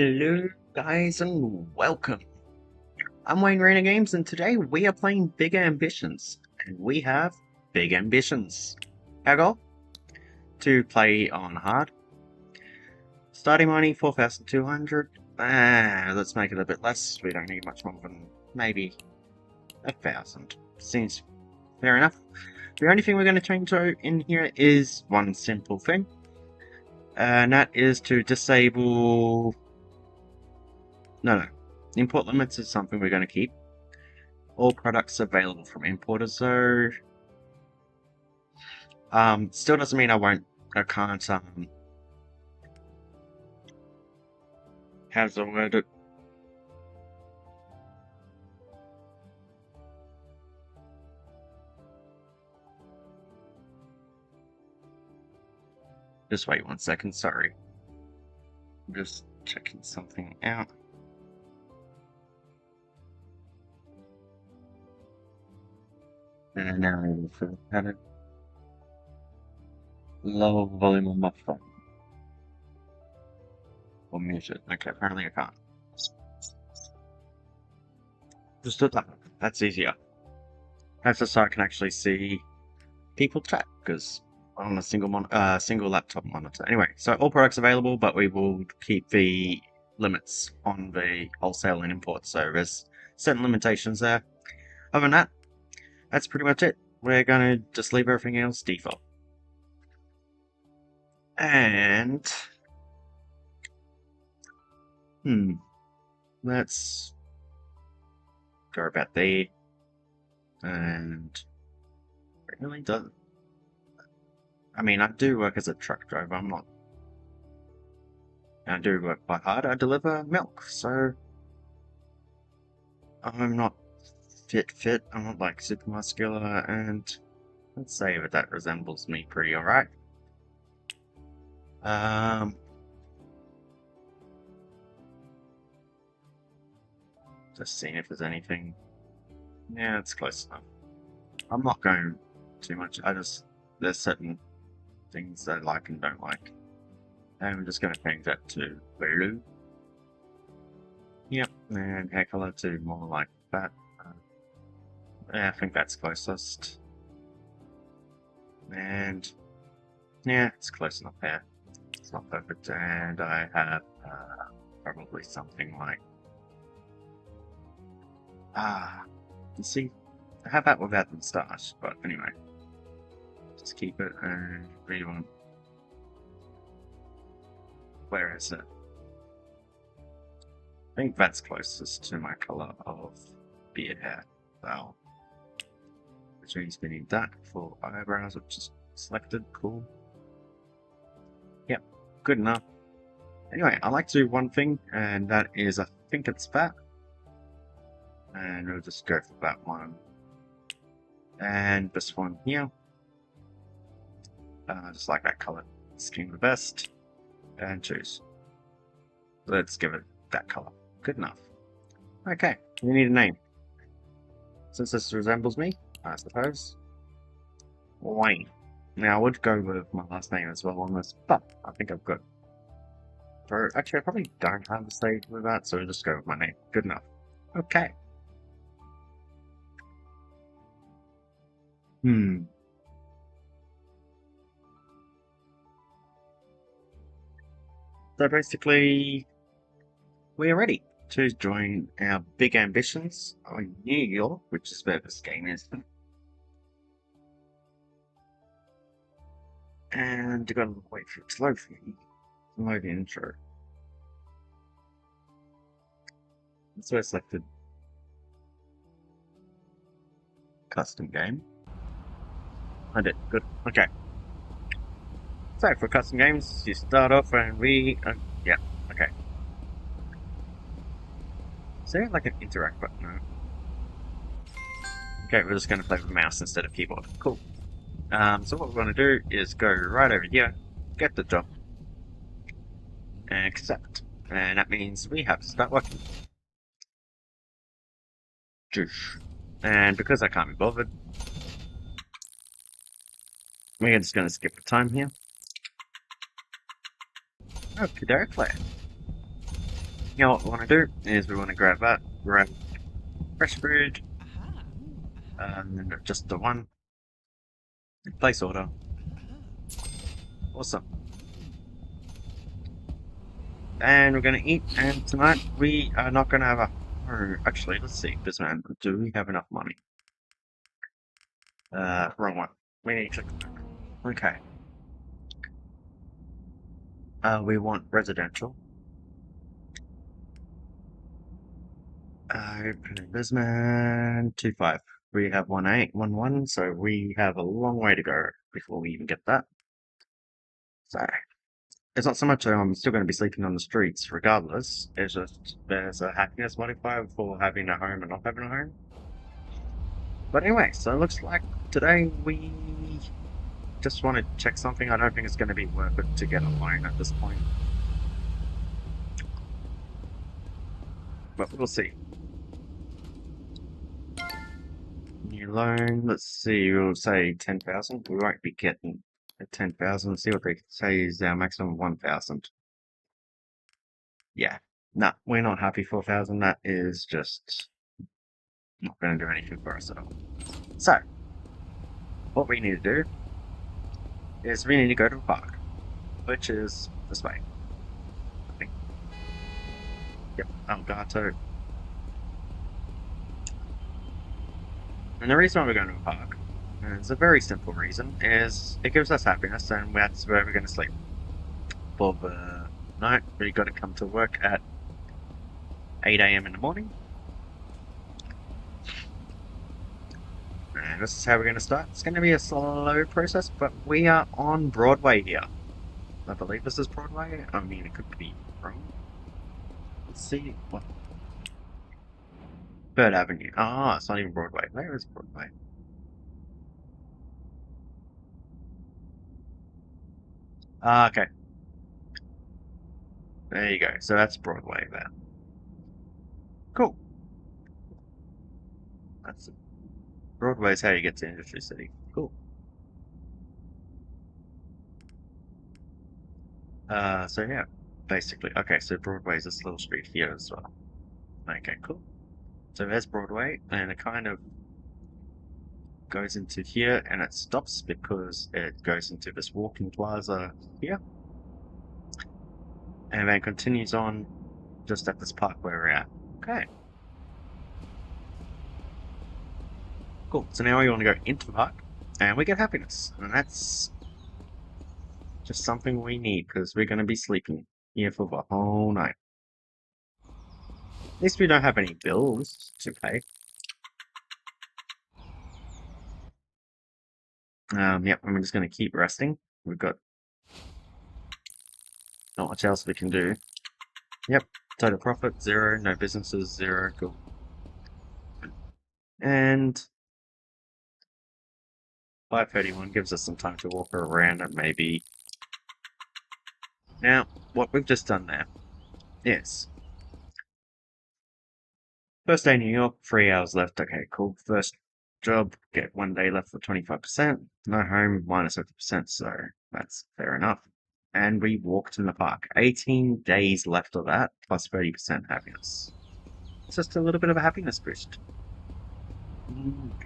Hello, guys, and welcome. I'm Wayne Rainer Games, and today we are playing Big Ambitions, and we have big ambitions. Our goal? To play on hard. Starting money 4,200. Let's make it a bit less. We don't need much more than maybe 1,000. Seems fair enough. The only thing we're going to change in here is one simple thing, and that is to disable. No. Import limits is something we're going to keep. All products available from importers, so still doesn't mean I can't how's the word? Just wait 1 second, sorry. I'm just checking something out. And now I had a low volume on my phone. Or mute it. Okay, apparently I can't. Just do that. That's easier. That's just so I can actually see people chat, because on a single laptop monitor. Anyway, so all products available, but we will keep the limits on the wholesale and import. So there's certain limitations there. Other than that, that's pretty much it. We're gonna just leave everything else default. And let's go about there. And it really doesn't. I mean, I do work as a truck driver. I do work quite hard. I deliver milk, so I'm not fit. I'm not like super muscular, and let's say that resembles me pretty alright. Just seeing if there's anything. Yeah, it's close enough. I'm not going too much. There's certain things I like and don't like. And I'm just going to change that to blue. Yep, and hair color to more like that. Yeah, I think that's closest. And yeah, it's close enough there. It's not perfect, and I have probably something like you see, I have that without the moustache, but anyway, just keep it. And we want. Where is it? I think that's closest to my color of beard hair. Well, which means we need that for eyebrows, which is selected. Cool. Yep, good enough. Anyway, I like to do one thing, and that is I think it's that. And we'll just go for that one. And this one here. Just like that color scheme the best. And choose. Let's give it that color. Good enough. Okay, we need a name. Since this resembles me, I suppose. Wayne. Now, I would go with my last name as well on this, but I think I've got. Actually, I probably don't have a say with that, so we'll just go with my name. Good enough. Okay. So basically, we are ready to join our big ambitions in New York, which is where this game is. And you gotta wait for it to load for me. Load the intro. So I selected custom game. I did, good. Okay. So for custom games, you start off and yeah, okay. Is there like an interact button? No. Okay, we're just going to play with mouse instead of keyboard. Cool. So what we're going to do is go right over here, get the job, and accept. And that means we have to start working. And because I can't be bothered, we're just going to skip the time here. Okay, Derek Claire. You know what we want to do is we want to grab that, grab fresh food, and just the one. Place order. Awesome. And we're going to eat, and tonight we are not going to have a... Oh, actually, let's see, businessman, do we have enough money? Wrong one. We need to... Okay. We want residential. Businessman, 2-5. We have 1-8, 1-1, so we have a long way to go before we even get that. So, it's not so much I'm still going to be sleeping on the streets regardless, it's just there's a happiness modifier for having a home and not having a home. But anyway, so it looks like today we just want to check something. I don't think it's going to be worth it to get a loan at this point. But we'll see. New loan, let's see, we'll say 10,000. We won't be getting 10,000. See what they say is our maximum 1,000. Yeah, no, we're not happy 4,000. That is just not going to do anything for us at all. So, what we need to do is we need to go to a park, which is this way. I think. Yep, Elgato. And the reason why we're going to a park, and it's a very simple reason, is it gives us happiness, and that's where we're going to sleep. For the night, we've got to come to work at 8 AM in the morning. And this is how we're going to start. It's going to be a slow process, but we are on Broadway here. I believe this is Broadway. I mean, it could be wrong. Let's see. What? Bird Avenue. Ah, it's not even Broadway. Where is Broadway? Ah, okay. There you go. So that's Broadway there. Cool. That's it. Broadway is how you get to Industry City. Cool. So yeah, basically. Okay, so Broadway is this little street here as well. Okay, cool. So there's Broadway, and it kind of goes into here, and it stops because it goes into this walking plaza here. And then continues on just at this park where we're at. Okay. Cool. So now we want to go into the park, and we get happiness. And that's just something we need, because we're going to be sleeping here for the whole night. At least we don't have any bills to pay. Yep, I'm just going to keep resting. We've got not much else we can do. Yep, total profit, 0. No businesses, 0. Cool. And 5:31 gives us some time to walk around and maybe... Now, what we've just done there is... First day in New York, 3 hours left. Okay, cool. First job, get 1 day left for 25%. No home, minus 50%, so that's fair enough. And we walked in the park. 18 days left of that, plus 30% happiness. It's just a little bit of a happiness boost.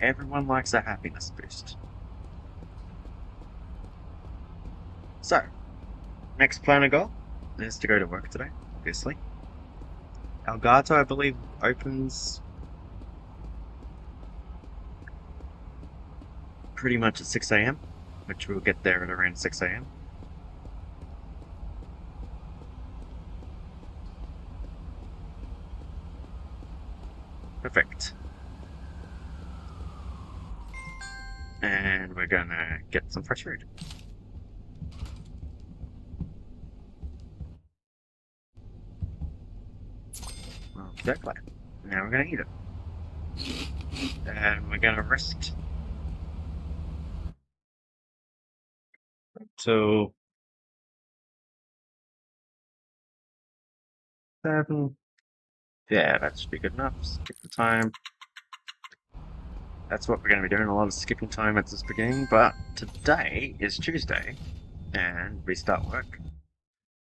Everyone likes a happiness boost. So, next plan of goal is to go to work today, obviously. Elgato, I believe, opens pretty much at 6 AM, which we'll get there at around 6 AM. Perfect. And we're gonna get some fresh food. Exactly. Now we're gonna eat it. And we're gonna rest till 7. Yeah, that should be good enough. Skip the time. That's what we're going to be doing, a lot of skipping time at this beginning, but today is Tuesday, and we start work.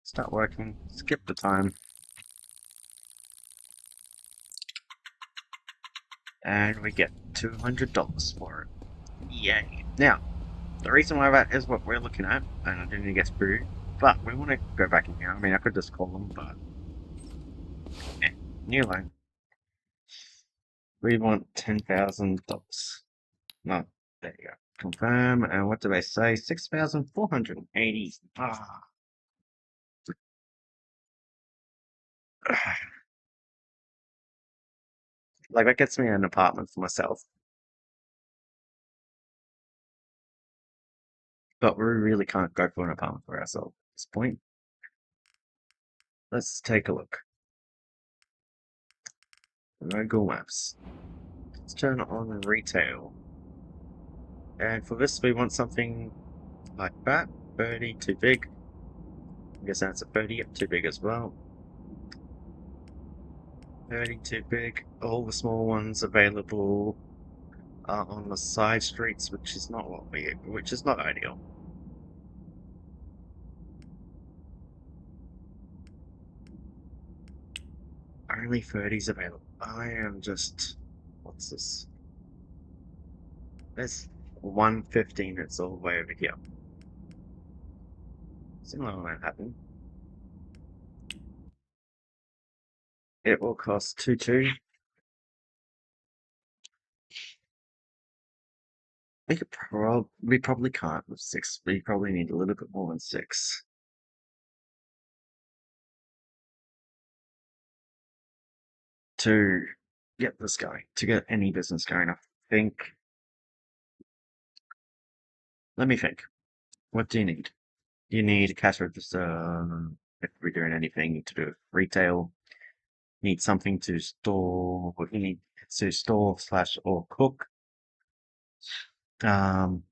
Start working, skip the time, And we get $200 for it. Yay. Now, the reason why that is what we're looking at, and I didn't get through, but we want to go back in here. I mean, I could just call them, but new line. We want $10,000. No, there you go. Confirm, and what do they say? 6,480. Ah. Like, that gets me an apartment for myself. But we really can't go for an apartment for ourselves at this point. Let's take a look. Google Maps. Let's turn on retail. And for this, we want something like that. 30, too big. I guess that's a 30, too big as well. 30, too big. All the small ones available are on the side streets, which is not which is not ideal. Only 30s available. I am just, what's this? There's 115, it's all the way over here. Similar to Manhattan. It will cost 2.2. We probably can't with 6. We probably need a little bit more than 6. To get this going, to get any business going. I think. Let me think. What do you need? You need a cash register if we're doing anything to do with retail. You need something to store. You need to store slash or cook. Um,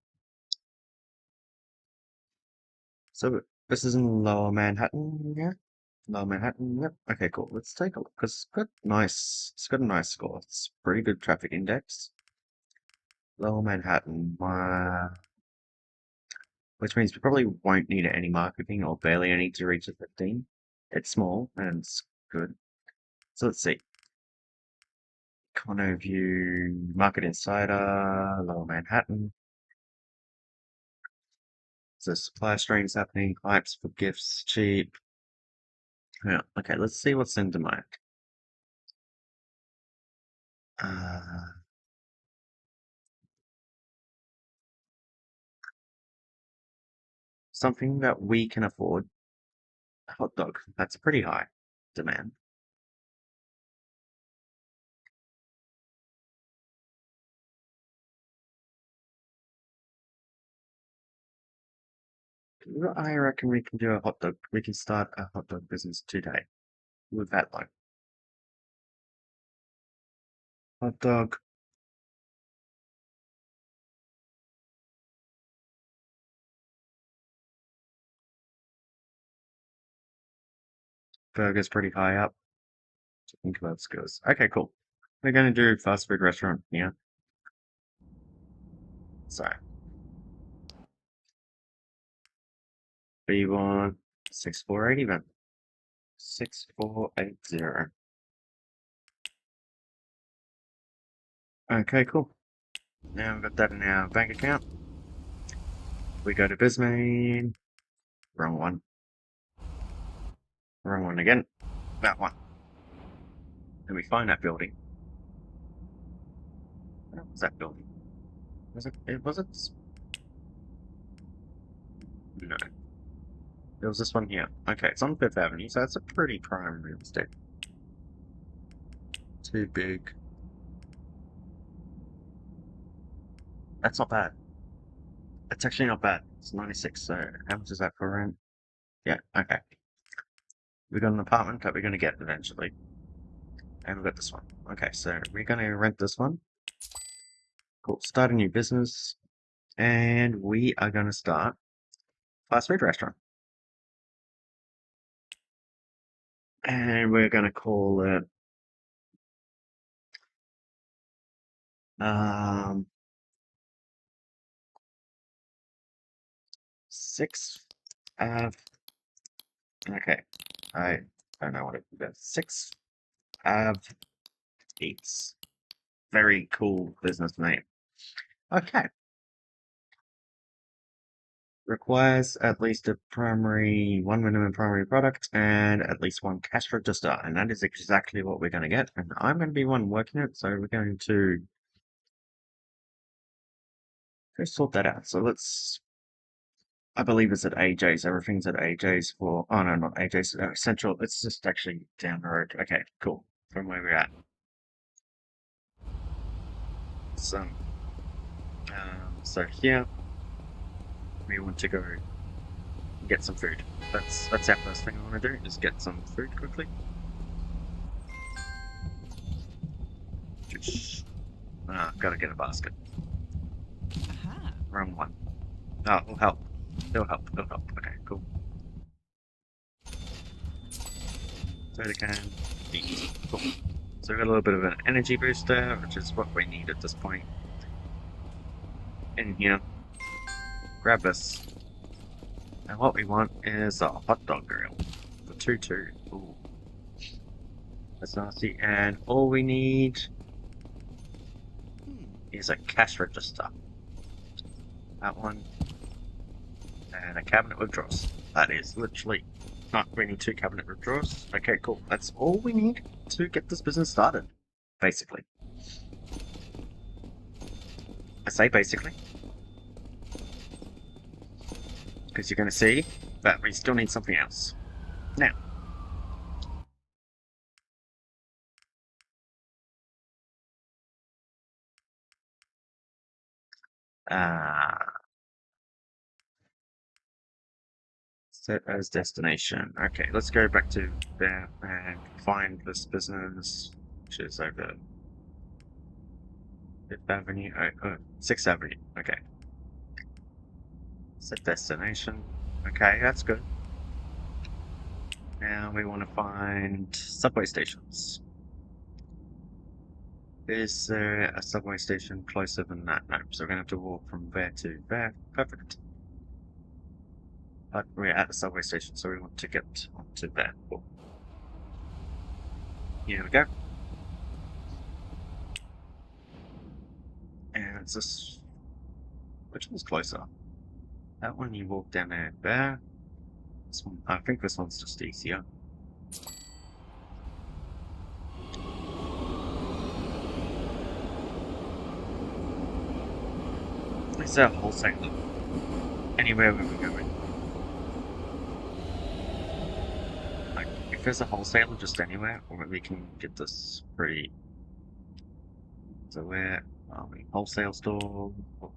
so this is in Lower Manhattan, yeah. Lower Manhattan, yep. Okay, cool. Let's take a look. Cause it's got a nice score. It's pretty good traffic index. Lower Manhattan, which means we probably won't need any marketing or barely any to reach a 15. It's small and it's good. So let's see. Condo View, Market Insider, Lower Manhattan. So supply streams happening, hypes for gifts, cheap. Yeah, okay, let's see what's in demand. Uh, Something that we can afford. Hot dog. That's pretty high demand. I reckon we can do a hot dog. We can start a hot dog business today with that loan. Hot dog. Burger's pretty high up. Think about skills. Okay, cool. We're gonna do fast food restaurant here. So we want 6480 then. 6480. Okay, cool. Now we've got that in our bank account. We go to Bismain. Wrong one. Wrong one again. That one. And we find that building. What was that building? Was it? No. There was this one here. Okay, it's on Fifth Avenue, so that's a pretty prime real estate. Too big. That's not bad. That's actually not bad. It's 96, so how much is that for rent? Yeah, okay. We got an apartment that we're going to get eventually. And we've got this one. Okay, so we're going to rent this one. Cool. Start a new business. And we are going to start fast food restaurant. And we're going to call it um, 6 Ave. Okay, I don't know what it is. 6 Ave Eats. Very cool business name. Okay. Requires at least one minimum primary product and at least one cash register. And that is exactly what we're going to get. And I'm going to be one working it. So we're going to go sort that out. So I believe it's at AJ's. Everything's at AJ's for, oh no, not AJ's, Central. It's just actually down the road. Okay, cool. From where we're at. So, so here we want to go get some food. That's our first thing I want to do, is get some food quickly. Gotta get a basket. Aha. Wrong one. Oh, it'll help. It'll help. It'll help. Okay, cool. Soda can. Eat. Cool. So we've got a little bit of an energy booster, which is what we need at this point. In here. Grab this. And what we want is a hot dog grill. The 2-2. Ooh. That's nasty. And all we need is a cash register. That one. And a cabinet with drawers. That is literally not really 2 cabinet with drawers. Okay, cool. That's all we need to get this business started. Basically. I say basically. Because you're going to see that we still need something else. Now. Set as destination. Okay, let's go back to there and find this business, which is over 5th Avenue, 6th Avenue. Okay. Set destination. Okay, that's good. Now we want to find subway stations. Is there a subway station closer than that? No, so we're going to have to walk from there to there. Perfect. But we're at the subway station, so we want to get onto there. Cool. Here we go. And it's this. Which one's closer? That one you walk down there. This one, I think this one's just easier. Is there a wholesaler anywhere where we're going? Like, if there's a wholesaler just anywhere, or we can get this pretty. So where are we? Wholesale store. Oh,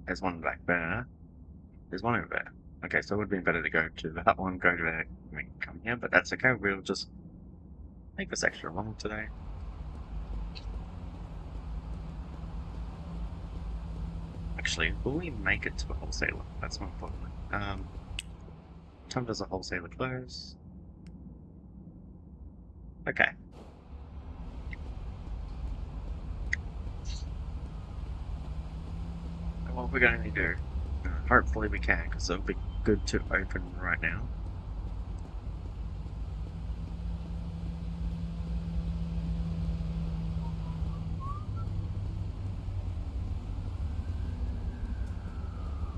there's one back there. There's one over there. Okay, so it would have been better to go to that one, go to there, and then come here, but that's okay. We'll just make this extra long today. Actually, will we make it to a wholesaler? That's more important. Time does a wholesaler close? Okay. What we're going to do, hopefully we can, because it'll be good to open right now.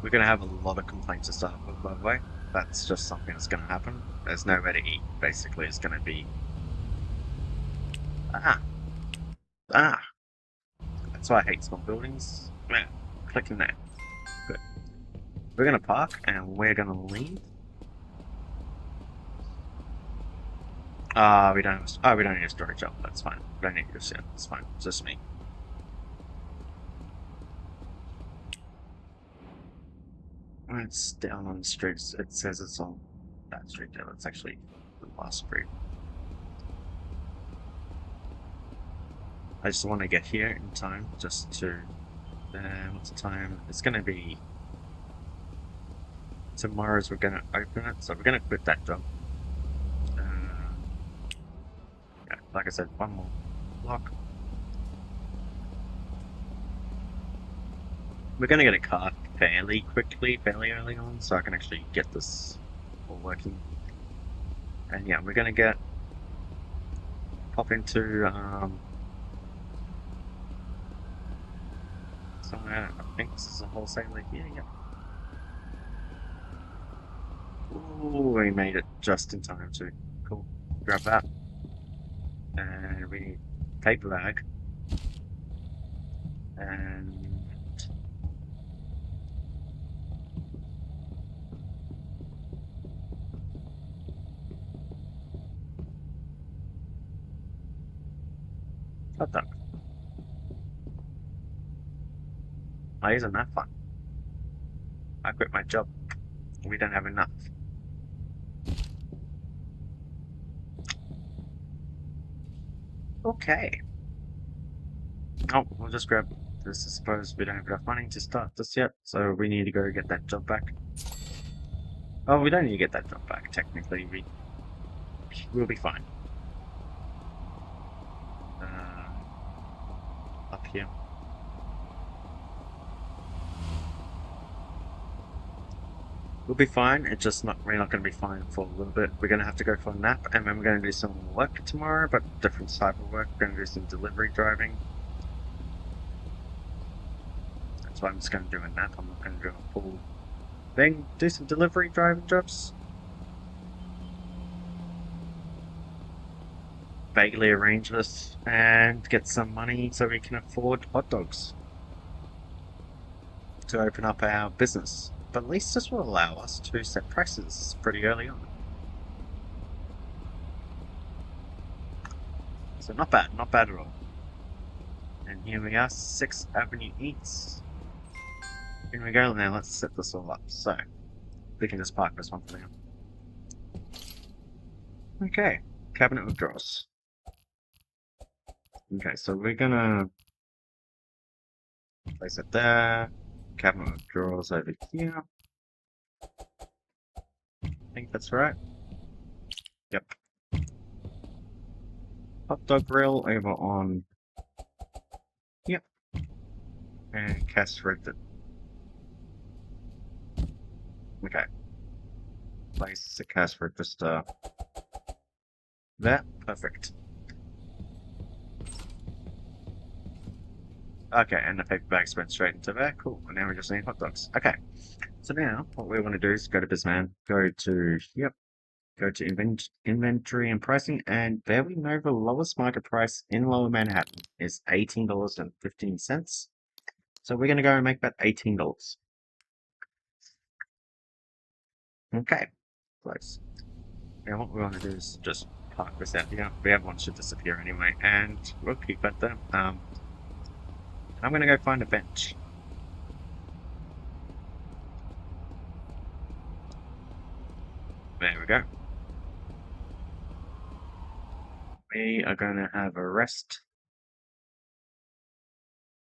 We're going to have a lot of complaints to start with, by the way. That's just something that's going to happen. There's nowhere to eat, basically. It's going to be... That's why I hate small buildings. Yeah, clicking there. Good. We're going to park, and we're going to leave. We don't need a storage up. That's fine. We don't need to sit. It's fine. It's just me. When it's down on the street, it says it's on that street there. It's actually the last street. I just want to get here in time, just to... what's the time? It's going to be... Tomorrow's we're going to open it, so we're going to quit that job. Yeah, like I said, one more block. We're going to get a car fairly quickly, fairly early on, so I can actually get this all working. And yeah, we're going to pop into, So I think this is a wholesaler here, yep. Ooh, we made it just in time too. Cool. Grab that. And we need paper bag. And hot dog. Why isn't that fun? I quit my job. We don't have enough. Okay. Oh, we'll just grab this. I suppose we don't have enough money to start this yet, so we need to go get that job back. Oh, we don't need to get that job back, technically. We'll be fine. Up here. We'll be fine, it's just we're not going to be fine for a little bit. We're going to have to go for a nap, and then we're going to do some work tomorrow, but different type of work. We're going to do some delivery driving. That's why I'm just going to do a nap. I'm not going to do a full thing. Do some delivery driving jobs. Vaguely arrange this and get some money so we can afford hot dogs to open up our business. But at least this will allow us to set prices pretty early on. So not bad at all. And here we are, 6th Avenue Eats. Here we go now, let's set this all up. So, we can just park this one for now. Okay, cabinet with drawers. Okay, so we're gonna place it there. Cabinet with drawers over here. I think that's right. Yep. Hot dog grill over on. Yep. And cash register. Okay. Place the cash register there. Perfect. Okay, and the paper bags went straight into there. Cool. And now we just need hot dogs. Okay. So now what we want to do is go to Bizman, go to inventory and pricing, and there we know the lowest market price in Lower Manhattan is $18.15. So we're going to go and make that $18. Okay, close. Now what we want to do is just park this out here. The other one should disappear anyway, and we'll keep it there. I'm going to go find a bench. There we go. We are going to have a rest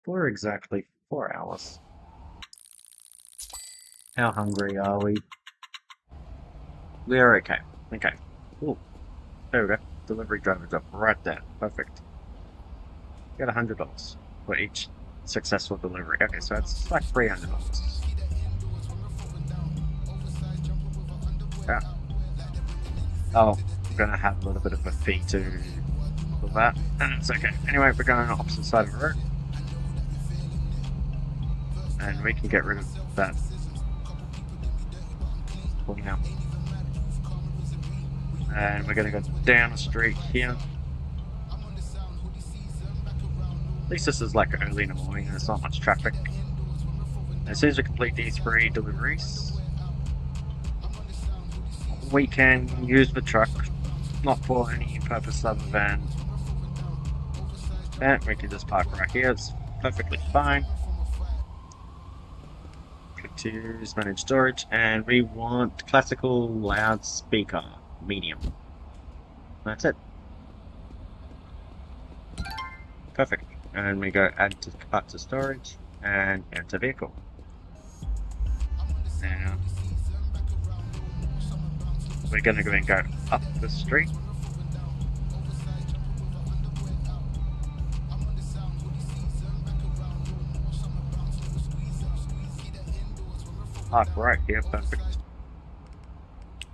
for exactly 4 hours. How hungry are we? We are okay. Okay. Ooh. There we go. Delivery driver job right there. Perfect. Got $100 for each successful delivery. Okay, so that's like $300. Yeah. Oh, I'm gonna have a little bit of a fee for that, and it's okay. Anyway, we're going on the opposite side of the road, and we can get rid of that for now. And we're gonna go down the street here. At least this is like early in the morning and there's not much traffic. As soon as we complete these 3 deliveries, we can use the truck, not for any purpose other than that. We can just park right here, it's perfectly fine. Click to use manage storage, and we want classical loudspeaker, medium. That's it. Perfect. And we go add to cart to storage and enter vehicle. Now we're gonna go and go up the street. Park right here, perfect.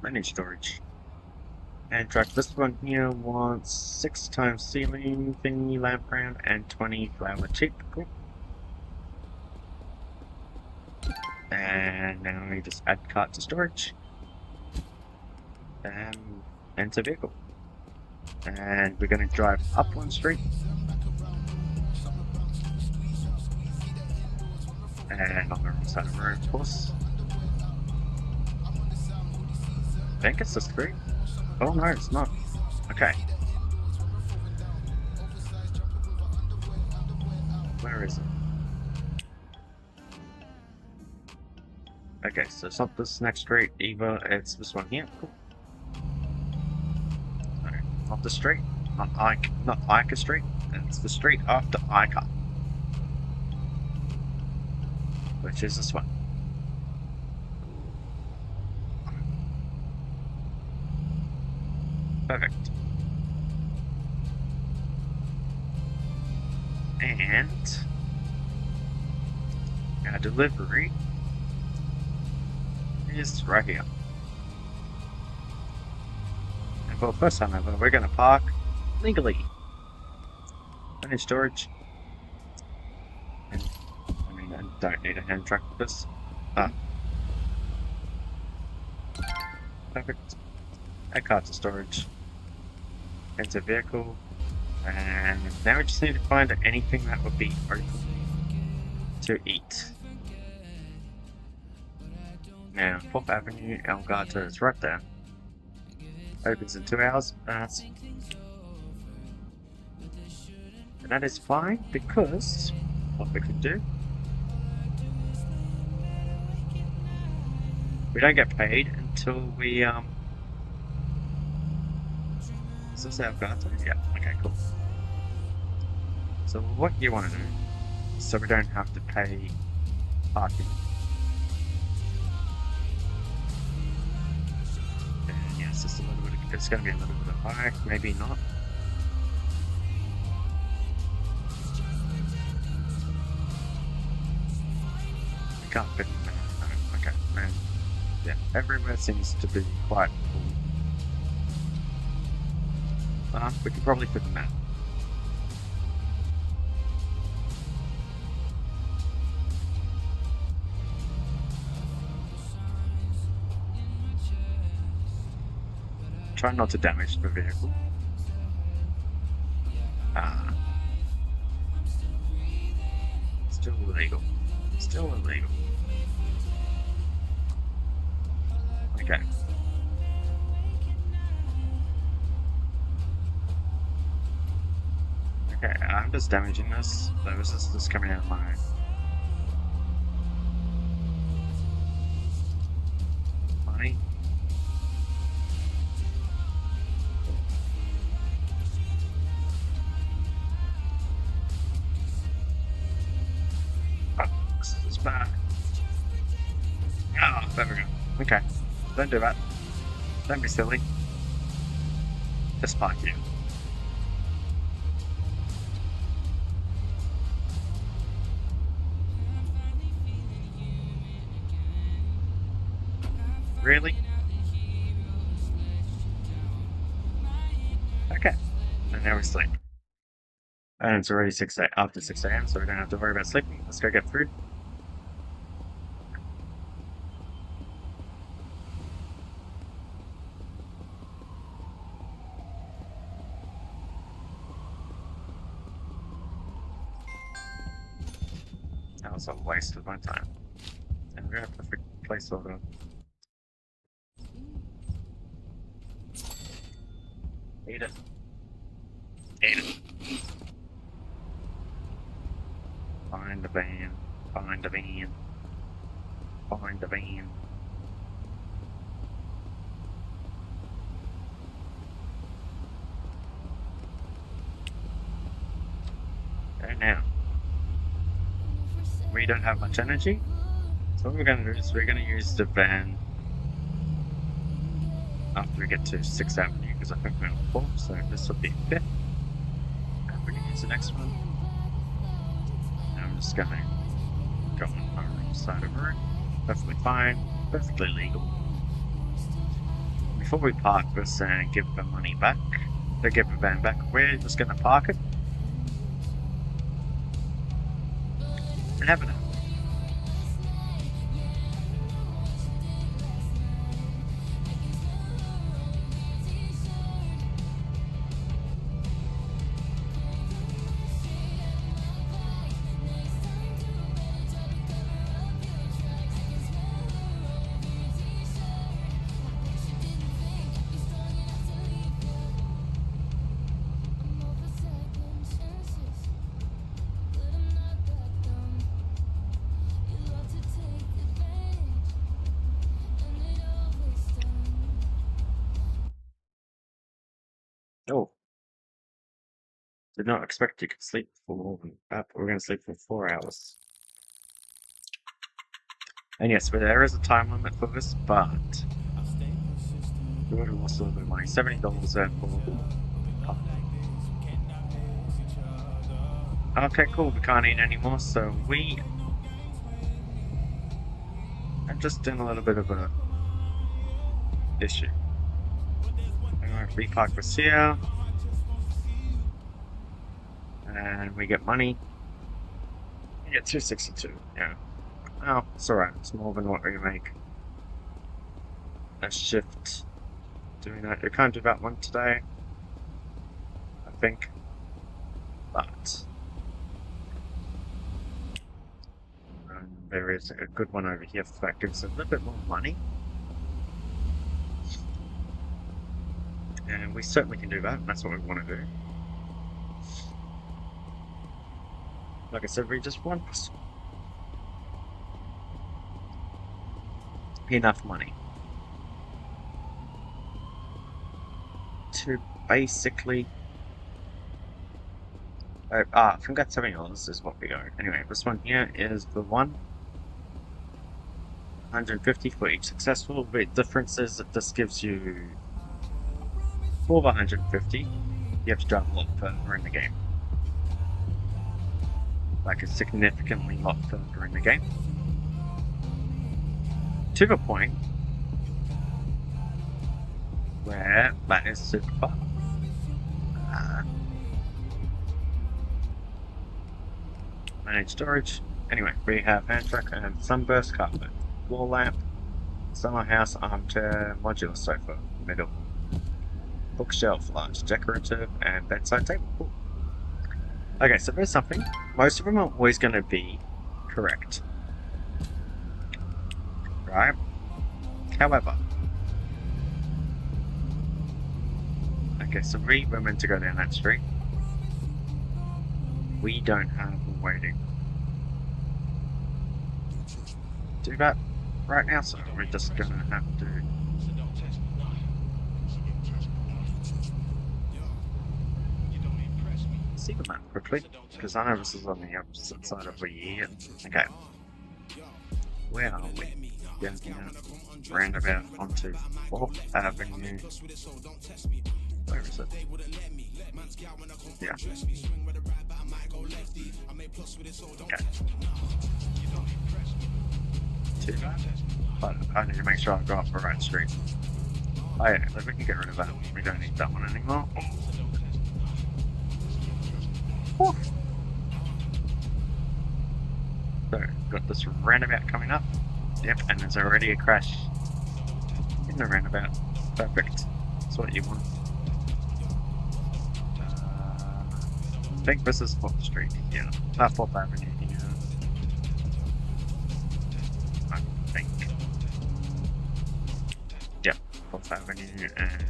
Manage storage. And track this one here wants 6 times ceiling thingy lamp round and 20 flower cheap. Cool. And now we just add cart to storage. And enter vehicle. And we're going to drive up one street. And on the wrong side of the road, of course. I think it's the street. Oh no, it's not. Okay. Where is it? Okay, so it's not this next street either, it's this one here. Cool. So, not the street, not Ica Street, it's the street after Ica. Which is this one. Perfect. And our delivery is right here. And for the first time ever, we're gonna park legally. Finish storage. And, I mean, I don't need a hand truck for this. Perfect. Add cart to storage. Enter vehicle. And now we just need to find anything that would be open to eat. Now, 4th Avenue, El Gato is right there. Opens in 2 hours. And that is fine because what we can do, we don't get paid until we is this El Gato? Yeah, okay, cool. So what you want to do, so we don't have to pay parking. And yeah, it's just a little bit of, it's going to be a little bit of high, maybe not. I can't fit in there. No, okay, man. Yeah, everywhere seems to be quite full. We could probably fit in that. Try not to damage the vehicle. Still illegal. Still illegal. Okay. Okay, I'm just damaging this. So this is just coming out of my money. Oh, this is bad. Oh, there we go. Okay, don't do that. Don't be silly. Just park here. Really? Okay. And now we sleep. And it's already after 6 a.m., so we don't have to worry about sleeping. Let's go get food. That was a waste of my time. And we have a perfect placeholder. Eat it. Eat it. Find the van. Find the van. Find the van. Okay, now. We don't have much energy. So what we're going to do is we're going to use the van after we get to 6th Avenue, because I think we're on 4th, so this will be 5th. And we can use the next one. And I'm just going to go on our side of the road. Perfectly fine, perfectly legal. Before we park this and give the money back, to give the van back, we're just going to park it and have it. Oh, did not expect you could sleep for more than that, but we're going to sleep for 4 hours. And yes, but there is a time limit for this, but we would have lost a little bit of money. $70 there for... Okay, cool, we can't eat anymore, so we... I'm just in a little bit of a issue. Anyway, repark this here. And we get money. We get 262, yeah. Oh, it's alright, it's more than what we make. A shift. Doing that. We can't do that one today, I think. But there is a good one over here that gives a little bit more money. And we certainly can do that, and that's what we want to do. Like I said, we just want enough money to basically... I forgot $70 is what we go. Anyway, this one here is the one. 150 for each successful. The difference is that this gives you... For the 150, you have to drive a lot further in the game. Like a significantly lot further in the game. To the point where that is super far. Manage storage. Anyway, we have hand truck and sunburst carpet, wall lamp, summer house armchair, modular sofa, middle, bookshelf, large decorative, and bedside table. Cool. Okay, so there's something. Most of them are always going to be correct. Right? However, okay, so we're meant to go down that street. We don't have a waiting. Do that right now, so we're just going to have to... See the map quickly, because I know this is on the opposite side of the year. Okay. Where are we? Down here, roundabout onto 4th Avenue. Where is it? Yeah. Okay. Too bad. But I need to make sure I've got the right street. Oh yeah, we can get rid of that. We don't need that one anymore. Whew. So, got this roundabout coming up. Yep, and there's already a crash in the roundabout. Perfect. That's what you want. I think this is 4th Street. Yeah, not 4th Avenue here. I think. Yep, 4th Avenue and...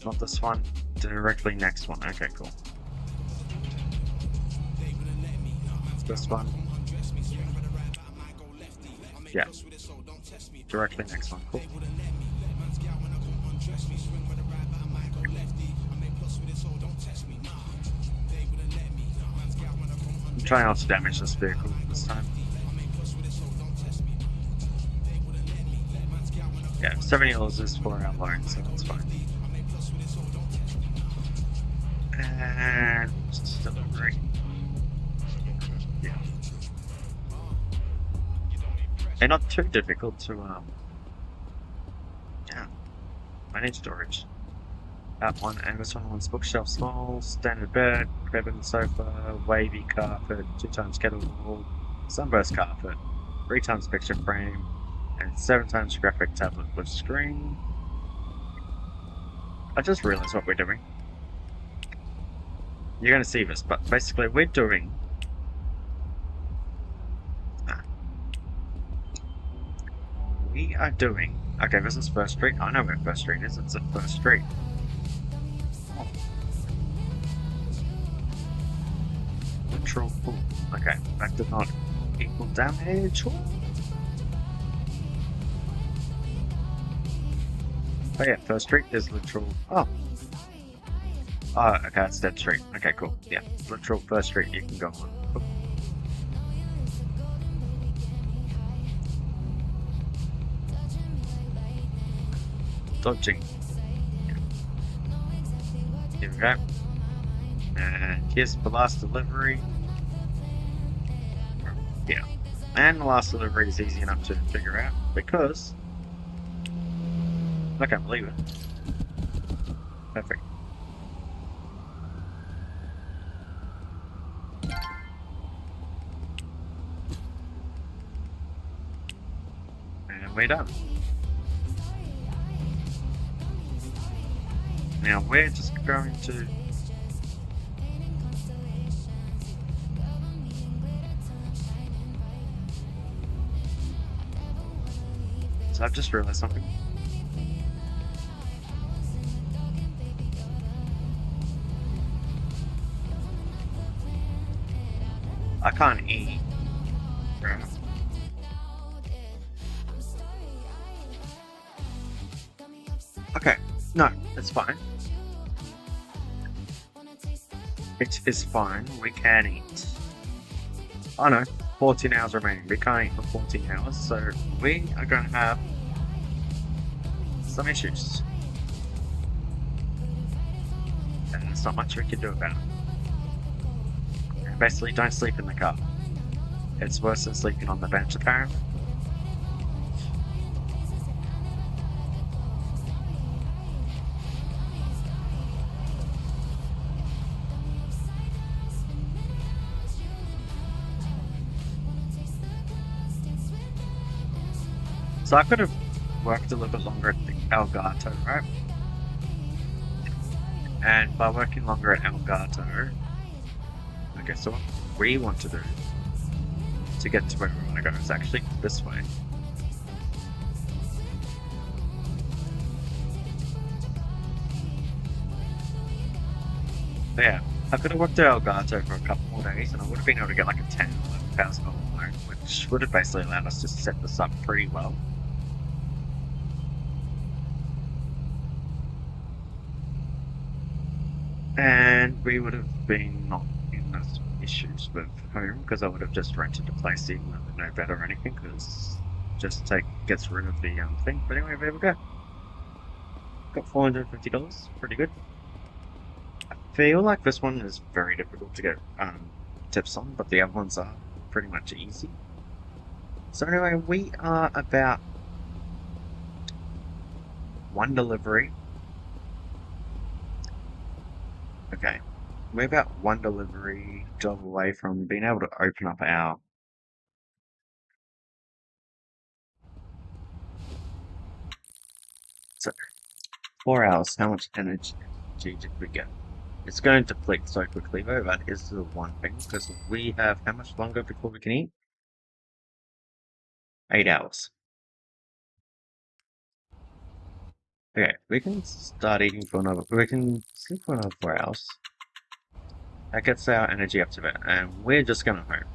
Not this one. Directly next one. Okay, cool. This one. Yeah. Directly next one. Cool. I'm trying not to damage this vehicle this time. Yeah, $70 is for our loan, so that's fine. And delivery. Yeah. They're not too difficult to yeah. Manage storage. That one, and this one wants bookshelf small, standard bed, cabin sofa, wavy carpet, 2x kettle wall, sunburst carpet, 3x picture frame, and 7x graphic tablet with screen. I just realized what we're doing. You're going to see this, but basically we're doing... We are doing... Okay, this is 1st Street. I know where 1st Street is. It's at 1st Street. Oh. Literal pool. Okay, that did not equal damage. Oh yeah, first street is literal. Oh. Oh, okay, it's dead street. Okay, cool. Yeah, literal first street you can go on. Cool. Dodging. Yeah. Here we go. And here's the last delivery. Yeah. And the last delivery is easy enough to figure out because I can't believe it. Perfect. And we're done. Now we're just going to. So I've just realized something. I can't eat. Right? Okay, no, it's fine. It is fine. We can eat. Oh no, 14 hours remaining. We can't eat for 14 hours, so we are going to have some issues. And there's not much we can do about it. And basically, don't sleep in the car. It's worse than sleeping on the bench, apparently. So I could have worked a little bit longer at the Elgato, right? And by working longer at Elgato, okay, so what we want to do to get to where we want to go is actually this way. But yeah, I could have worked at Elgato for a couple more days and I would have been able to get like a 10 or $11,000 loan, which would have basically allowed us to set this up pretty well. And we would have been not in those issues with home because I would have just rented a place even though there's no bed or anything because just gets rid of the thing. But anyway, there we go. Got $450, pretty good. I feel like this one is very difficult to get tips on, but the other ones are pretty much easy. So anyway, we are about one delivery. Okay, we're about one delivery job away from being able to open up our. So 4 hours. How much energy did we get? It's going to deplete so quickly though. That is the one thing because we have how much longer before we can eat? 8 hours. Okay, we can start eating for another. We can sleep for another 4 hours. That gets our energy up to it, and we're just gonna hope.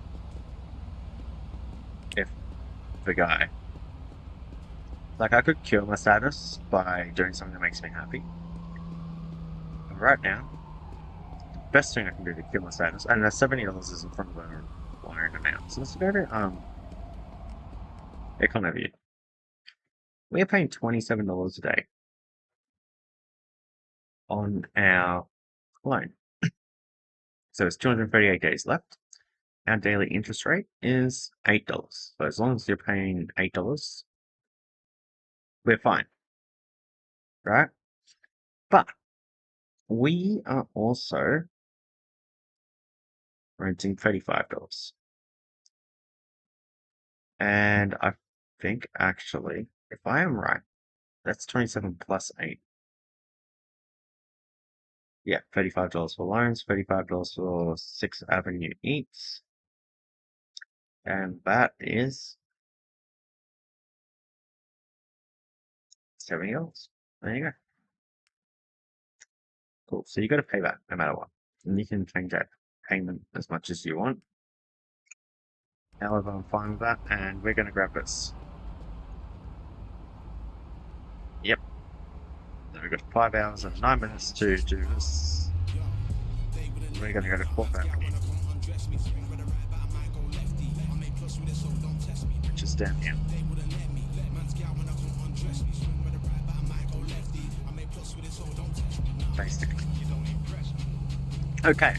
If the guy. Like, I could cure my sadness by doing something that makes me happy. But right now, the best thing I can do to cure my sadness, and $70 is in front of our wiring amount. So let's go to economy. We're paying $27 a day on our loan. So it's 238 days left. Our daily interest rate is $8. So as long as you're paying $8, we're fine. Right? But we are also renting $35. And I think actually, if I am right, that's 27 plus 8. Yeah, $35 for loans, $35 for 6th Avenue Eats. And that is $70. There you go. Cool. So you got to pay that no matter what. And you can change that payment as much as you want. However, I'm fine with that. And we're going to grab this. Yep. we've got 5 hours and 9 minutes to do this. We're going to go to 4th Avenue, which is down here. Basically. Okay,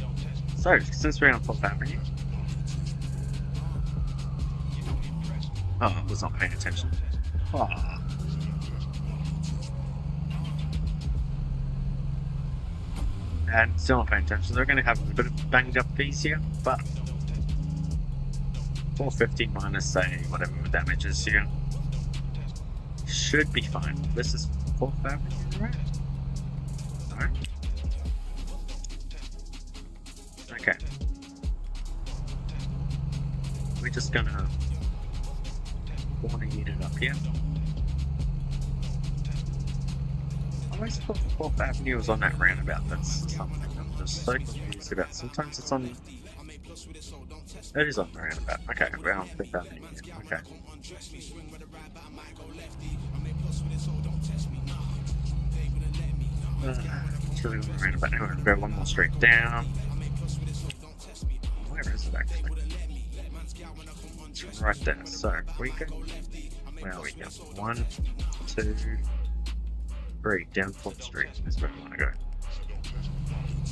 so since we're on 4th Avenue. Oh, I was not paying attention. Oh. And still not paying attention. They're going to have a bit of banged up piece here, but 450 minus, say, whatever the damage is here. Should be fine. This is 4th Avenue, right? Alright. Okay. We're just gonna corner unit up here. I always thought 4th Avenue was on that roundabout. That's something I'm just so confused about. Sometimes it's on. It is on the roundabout. Okay, we're on 5th Avenue. Okay. It's really on the roundabout. Anyway, we'll go one more straight down. Where is it actually? It's right there. So we go. Where are we go? 1, 2, 3. Down 4th Street is where we want to go.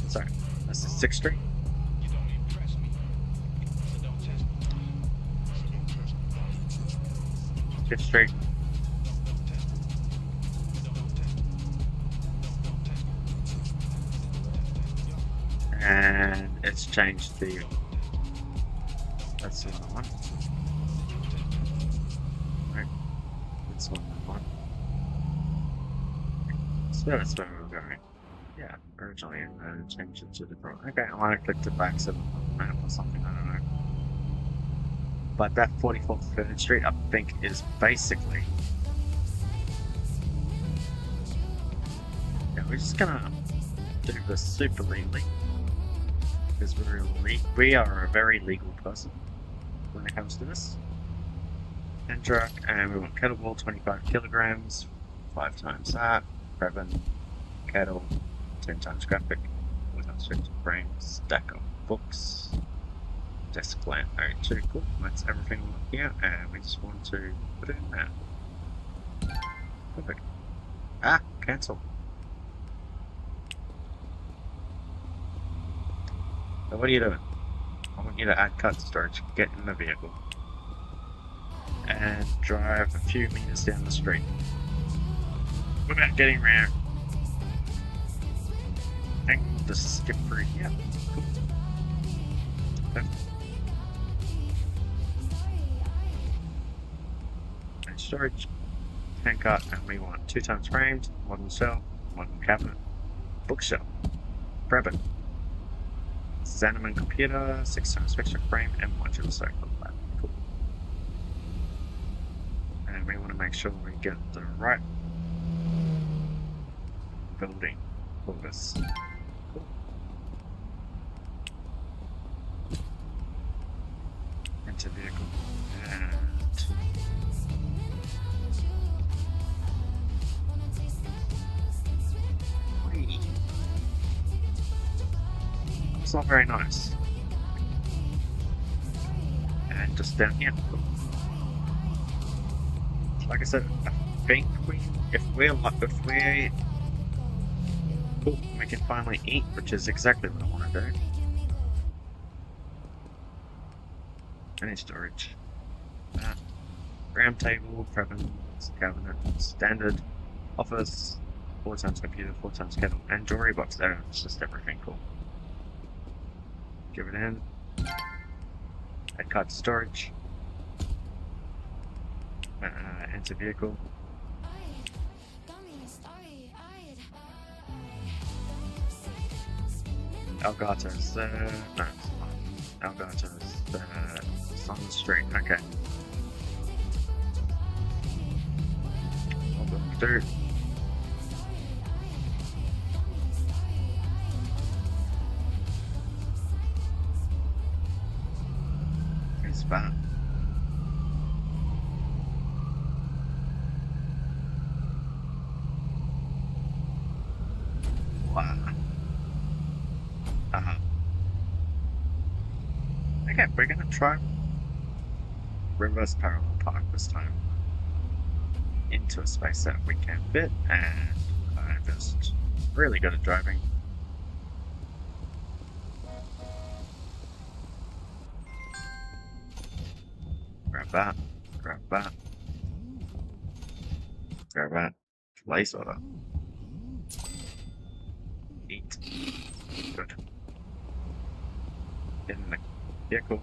So this is 6th Street. 5th Street. And it's changed the. That's the other one. Right. That's the one. So that's where we're going. Yeah, originally I changed it to the front. Okay, I want to click the back of the map or something, I don't know. But that 44th 3rd Street, I think, is basically. Yeah, we're just gonna do this super legally. Because we are a very legal person when it comes to this. And truck, and we want kettlebell 25 kilograms, 5 times that, Previn, kettle, 10 times graphic, 4 times 50 frames, stack of books, desk lamp 02, cool, that's everything we want here, and we just want to put it in there. Perfect. Ah, cancel. So what are you doing? I want you to add cut storage, get in the vehicle, and drive a few meters down the street. Without getting around. And just skip through here. Cool. Okay. And storage, hand cut, and we want 2 times framed, modern shelf, modern cabinet, bookshelf, Brabant. Xanaman computer, 6 times fixture frame, and modular sofa. Cool. And we want to make sure we get the right building for this. Cool. Enter vehicle and it's not very nice. And just down here. Like I said, I think if we can finally eat, which is exactly what I want to do. Any storage. Round table, Previn, cabinet, standard, office, 4 times computer, 4 times kettle, and jewelry box there. It's just everything cool. Give it in. Add card to storage. Enter vehicle. Elgato's there. No, it's not. Elgato's there. It's on the street. Okay. What do we do? It's bad. Okay, we're gonna try reverse parallel park this time into a space that we can fit, and I'm just really good at driving. Grab that, grab that, grab that. Place order. Eat. Good. Get in the vehicle.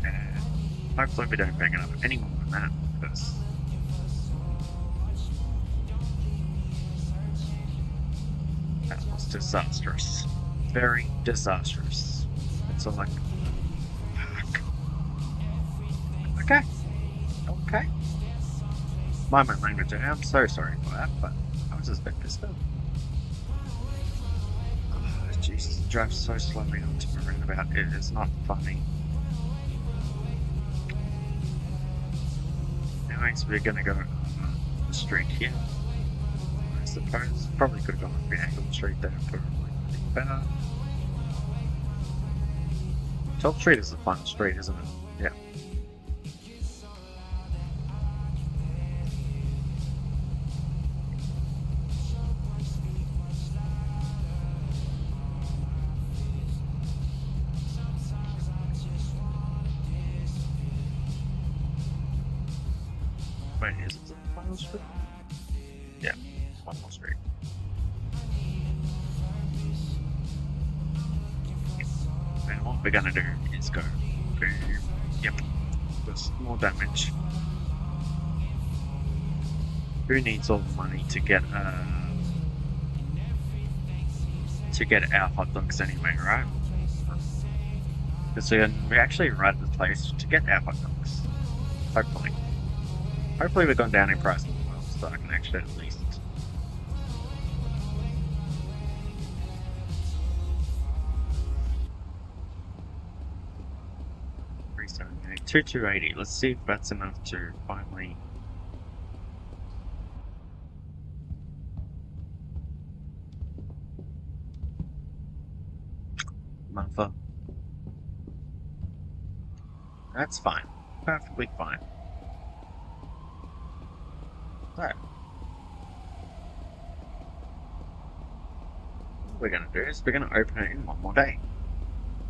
And hopefully we don't bang it up any more than that, because that was disastrous. Very disastrous. It's all like, fuck. Okay. Okay. Mind my language, I'm so sorry for that, but I was just a bit pissed off. Oh, Jesus, it drives so slowly onto my roundabout. It is not funny. Anyways, we're gonna go on the street here. I suppose. Probably could have gone on the angle street there, probably better. 12th Street is a fun street, isn't it? Yeah. Wait, is it a final street? Yeah, one more street. And what we're gonna do is go to, yep, just more damage. Who needs all the money to get our hot dogs anyway, right? Because we actually right at the place to get our hot dogs. Hopefully. Hopefully we've gone down in price as well, so I can actually at least... $378, 2280. Let's see if that's enough to finally... Mother. That's fine. Perfectly fine. So, what we're going to do is we're going to open it in one more day.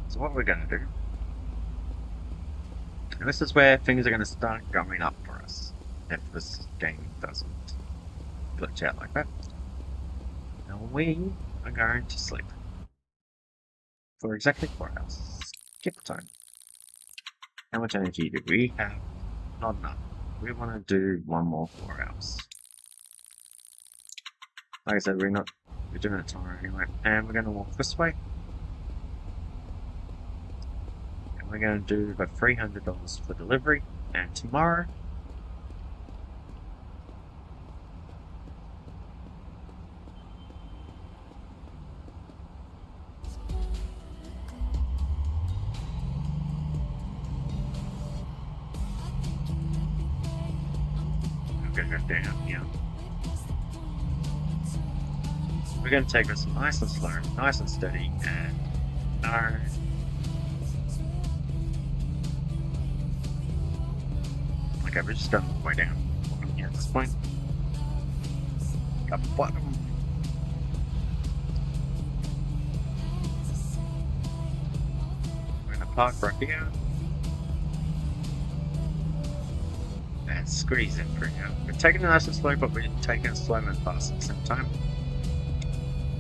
So what we're going to do, and this is where things are going to start going up for us, if this game doesn't glitch out like that. Now we are going to sleep for exactly 4 hours. Skip time. How much energy do we have? Not enough. We want to do one more 4 hours. Like I said, we're doing it tomorrow anyway. And we're going to walk this way. And we're going to do about $300 for delivery. And tomorrow, I'm going to go down here. We're going to take this nice and slow, nice and steady, and no. Okay, we're just going all the way down here at this point. Up bottom. We're going to park right here. And squeeze it through here. We're taking it nice and slow, but we're taking it slow and fast at the same time.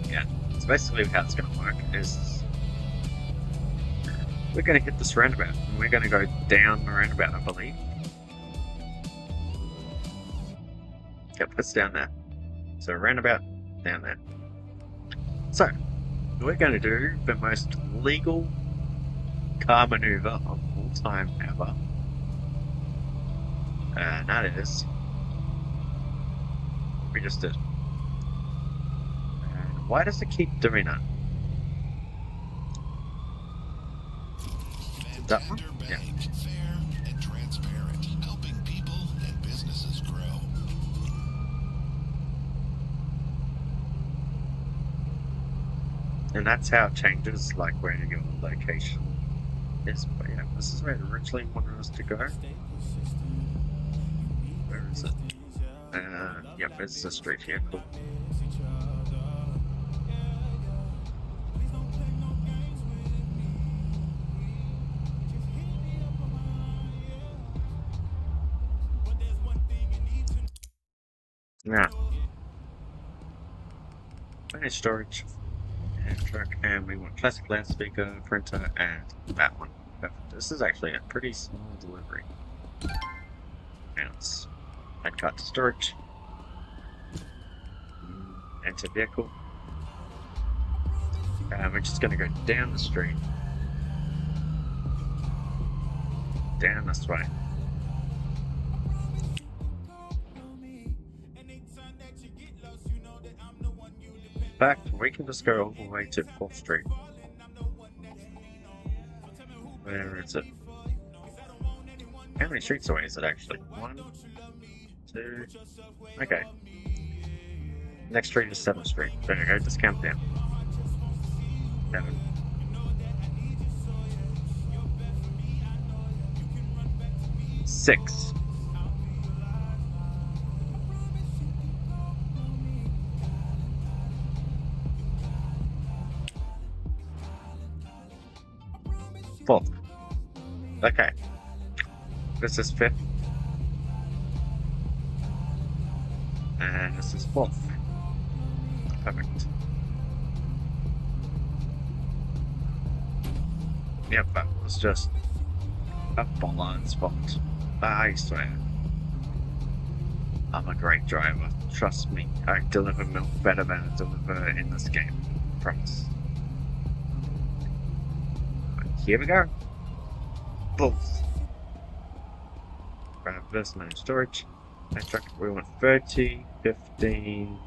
Yeah, so basically how it's going to work is we're going to hit this roundabout and we're going to go down the roundabout, I believe. Yep, it's down there. So roundabout, down there. So, we're going to do the most legal car maneuver of all time ever. And that is, we just did. Why does it keep doing that? That one? Yeah. Fair and transparent, helping people and businesses grow. And that's how it changes, like where your location is. But yeah, this is where it originally wanted us to go. Where is it? Yep, it's the street here. Cool. Now, manage storage and truck, and we want classic loudspeaker, printer, and that one. Perfect. This is actually a pretty small delivery. Now let's add cart to storage. Enter vehicle. We're just going to go down the street. Down this way. In fact, we can just go all the way to 4th Street. Where is it? How many streets away is it actually? 1, 2... Okay. Next street is 7th Street. There you go, just count down. 7. 6. 4th. Okay. This is 5th. And this is 4th. Perfect. Yep, that was just a bollard spot. I swear. I'm a great driver. Trust me, I deliver milk better than I deliver in this game. Promise. Here we go. Bulls. Grab this, manage storage. Next truck, we want 30, 15,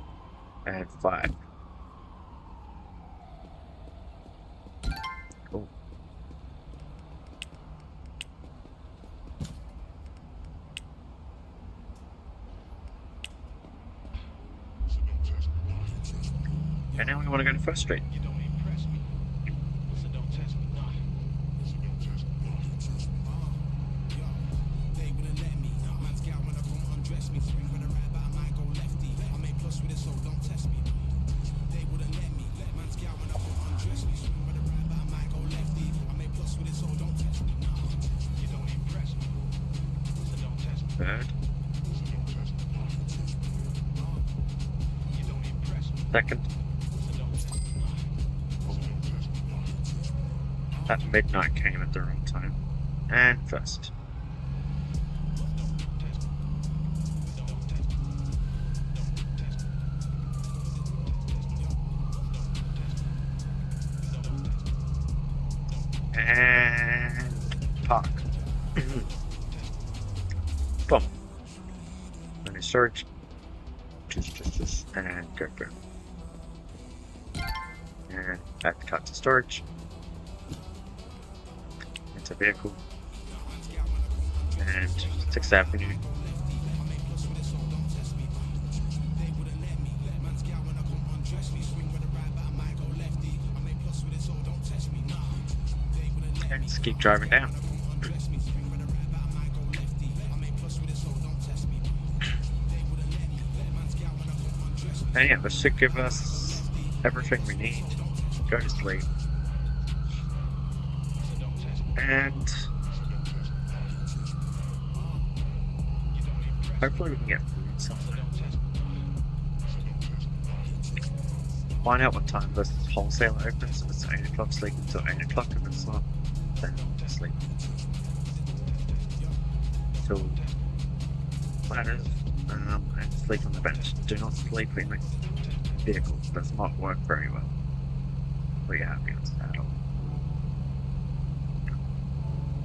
and 5. Cool. And now we want to go to 1st Street. Third. Second. That midnight came at the wrong time. And 1st. And park. Boom. Let me search. And go. And back to cut to storage. Into vehicle. And 6th Avenue. And just keep driving down. And yeah, this should give us everything we need. Go to sleep. And hopefully we can get food somewhere. Find out what time this wholesale opens. If it's 8 o'clock, sleep until 8 o'clock. If it's not, then sleep till whatever. And sleep on the bench. Do not sleep in the vehicle. It does not work very well for your happiness at all.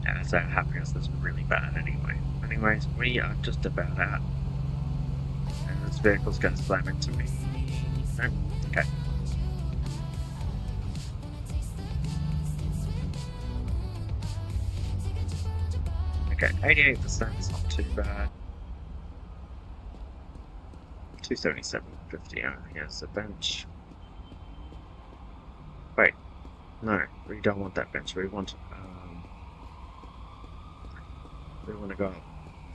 And so happiness is really bad anyway. Anyways, we are just about out. And this vehicle's going to slam into me. No? Okay. Okay, 88% is not too bad. 277.50 here's the bench. No, we don't want that bench. We want to go up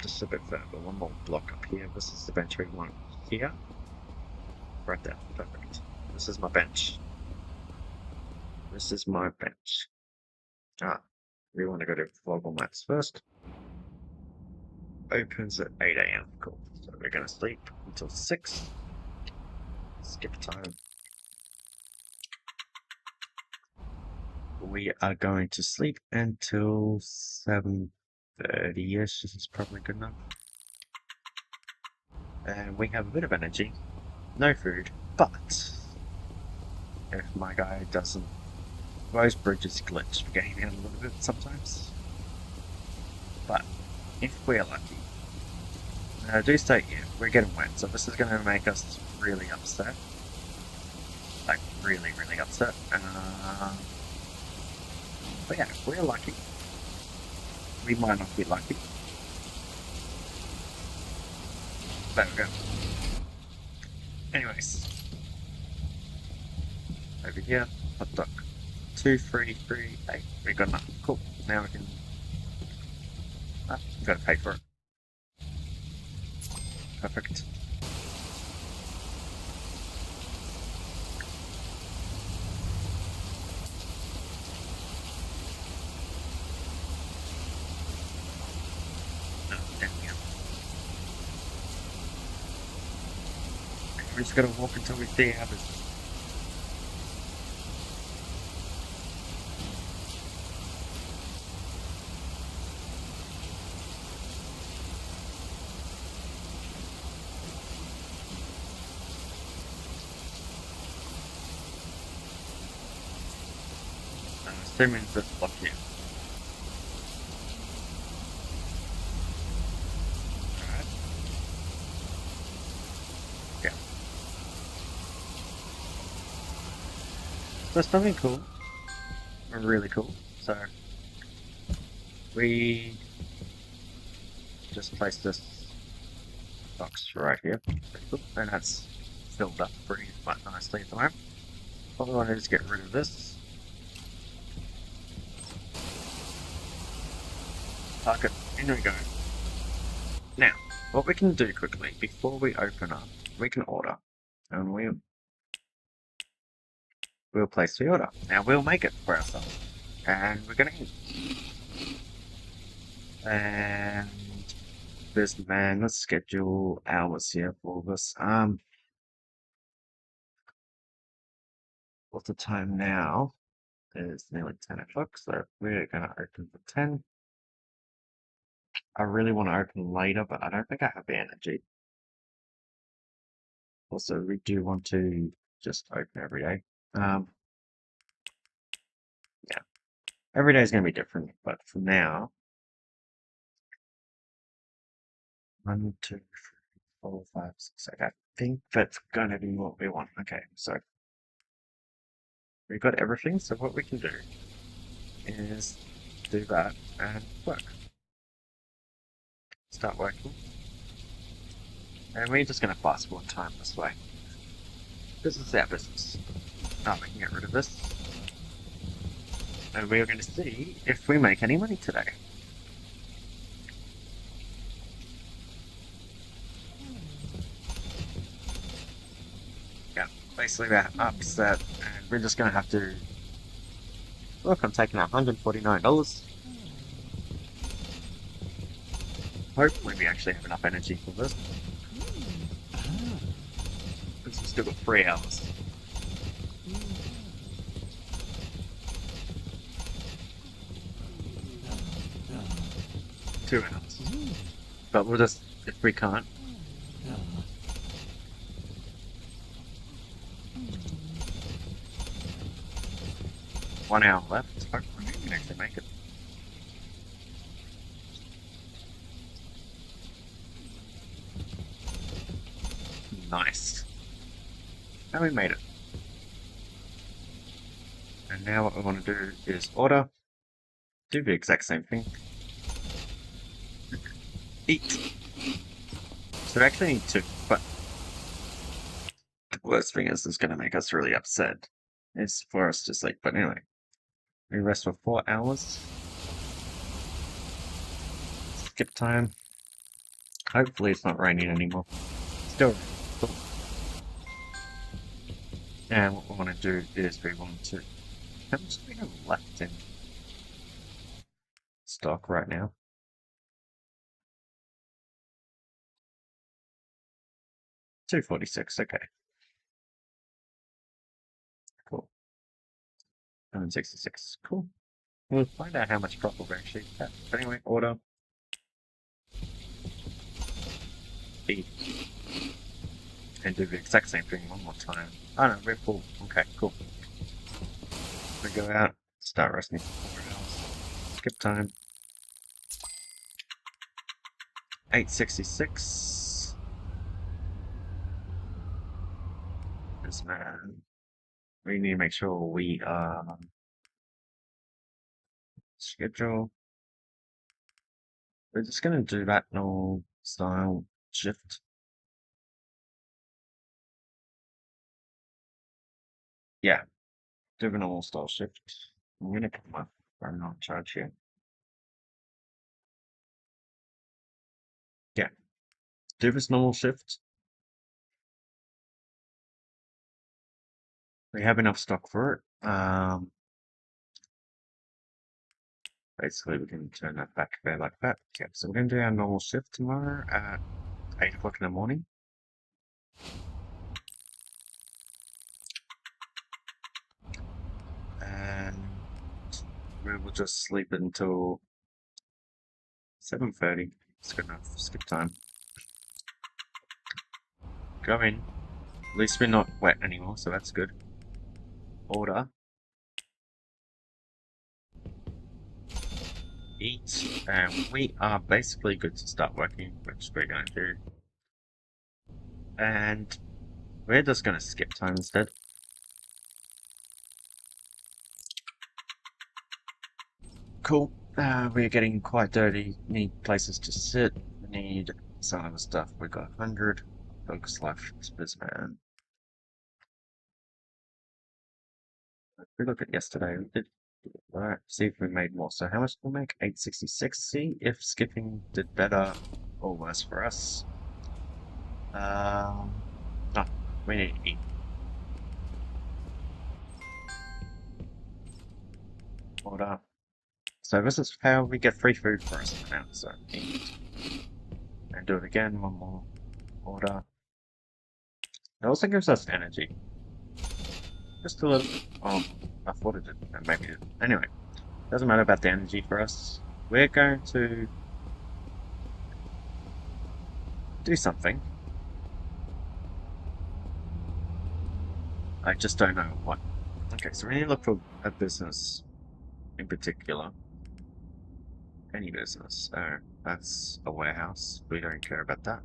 just a bit further. One more block up here. This is the bench we want here. Right there. Perfect. This is my bench. This is my bench. Ah, we want to go to Vogel Mats first. Opens at 8 a.m. Cool. So we're going to sleep until 6. Skip time. We are going to sleep until 7:30ish. This is probably good enough. And we have a bit of energy. No food, but if my guy doesn't... Those bridges glitch game out a little bit sometimes. But if we're lucky... Now, I do state here, we're getting wet, so this is going to make us really upset. Like, really, really upset. But yeah, if we're lucky, we might not be lucky. There we go. Anyways. Over here, hot dog. 2, 3, 3, 8. We got enough. Cool. Now we can... Ah, we've got to pay for it. Perfect. No, down here. We're just gonna walk until we see how this... assuming this block here. Alright. Yeah. That's something cool. Really cool. So we just place this box right here. Pretty cool. And that's filled up pretty quite nicely at the moment. All we want to do is get rid of this. Park it. In we go. Now, what we can do quickly, before we open up, we can order. And we'll place the order. Now, we'll make it for ourselves. And we're going to eat. And this man, let's schedule hours here for this. What's the time now? It's nearly 10 o'clock, so we're going to open for 10. I really want to open later, but I don't think I have the energy. Also, we do want to just open every day. Yeah. Every day is going to be different, but for now, 1, 2, 3, 4, 5, 6. Okay, I think that's going to be what we want. Okay, so we've got everything. So what we can do is do that and work. Start working. And we're just going to fast forward time this way. This is our business. Now we can get rid of this. And we're going to see if we make any money today. Yeah, basically we're upset, and we're just going to have to... Look, I'm taking out $149. Hopefully we actually have enough energy for this. Because we've still got 3 hours. Two hours. But we'll just, if we can't. One hour left. Hopefully we can actually make it. Nice. And we made it. And now what we want to do is order. Do the exact same thing. Eat. So we actually need 2, but the worst thing is going to make us really upset. It's for us to sleep, but anyway. We rest for 4 hours. Skip time. Hopefully it's not raining anymore. Still, cool. And what we want to do is we want to... How much do we have left in stock right now? 246, okay. Cool. 166, cool. We'll find out how much profit we actually have. But anyway, order B. And do the exact same thing one more time. Oh no, we're full. Okay, cool. We go out, start resting for 4 hours. Skip time. 866. This man. We need to make sure we schedule. We're just gonna do that normal style shift. Yeah, do the normal style shift. I'm gonna put my phone on charge here. Yeah, do this normal shift. We have enough stock for it. Basically, we can turn that back there like that. Okay, so we're going to do our normal shift tomorrow at 8 o'clock in the morning. And we will just sleep until 7:30. It's good enough. Skip time. Go in. At least we're not wet anymore, so that's good. Order. Eat. And we are basically good to start working, which we're going to do. And we're just going to skip time instead. Cool. We're getting quite dirty. Need places to sit. Need some of the stuff. We got 100. Focus life man. If we look at yesterday, we did. Alright, see if we made more. So how much did we make? 866. See if skipping did better or worse for us. Oh, we need to eat. Order. So this is how we get free food for us now. So eat. And do it again. One more. Order. It also gives us energy. Just a little. Oh, I thought it did. Maybe it did. Anyway, doesn't matter about the energy for us. We're going to do something. I just don't know what. Okay, so we need to look for a business in particular. Any business. That's a warehouse. We don't care about that.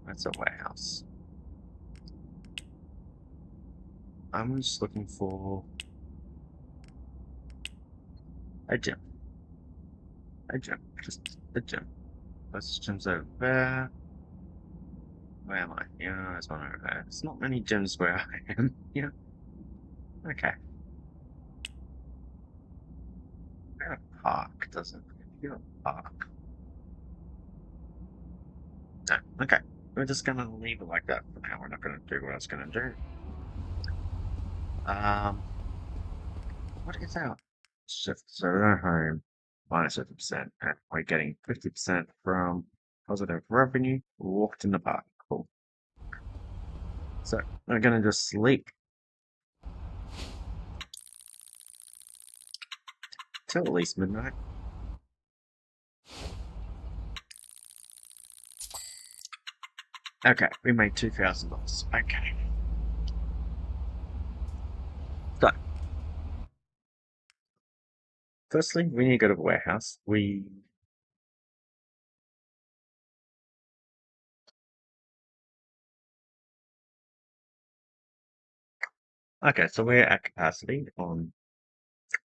That's a warehouse. I'm just looking for a gym. A gym. Just a gym. Those gyms over there. Where am I? Yeah, there's one over there. There's not many gyms where I am. Yeah. Okay. A park doesn't feel a park. No, okay. We're just gonna leave it like that for now. We're not gonna do what I was gonna do. What is our shift? So we're at home minus 50%, and we're getting 50% from positive revenue. Walked in the park. Cool. So we're gonna just sleep till at least midnight. Okay, we made $2,000. Okay. So, firstly, we need to go to the warehouse. Okay, so we're at capacity on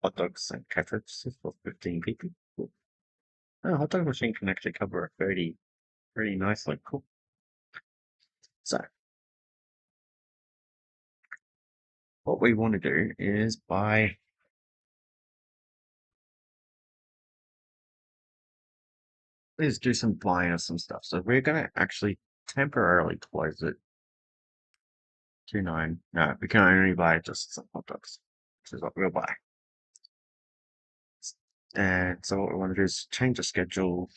hot dogs and cartridges for 15 people. Cool. Oh, hot dog machine can actually cover a 30 pretty nicely. Cool. So, what we want to do is buy is do some buying of some stuff. So we're gonna actually temporarily close it to 9. No, we can only buy just some hot dogs, which is what we'll buy. And so what we want to do is change the schedule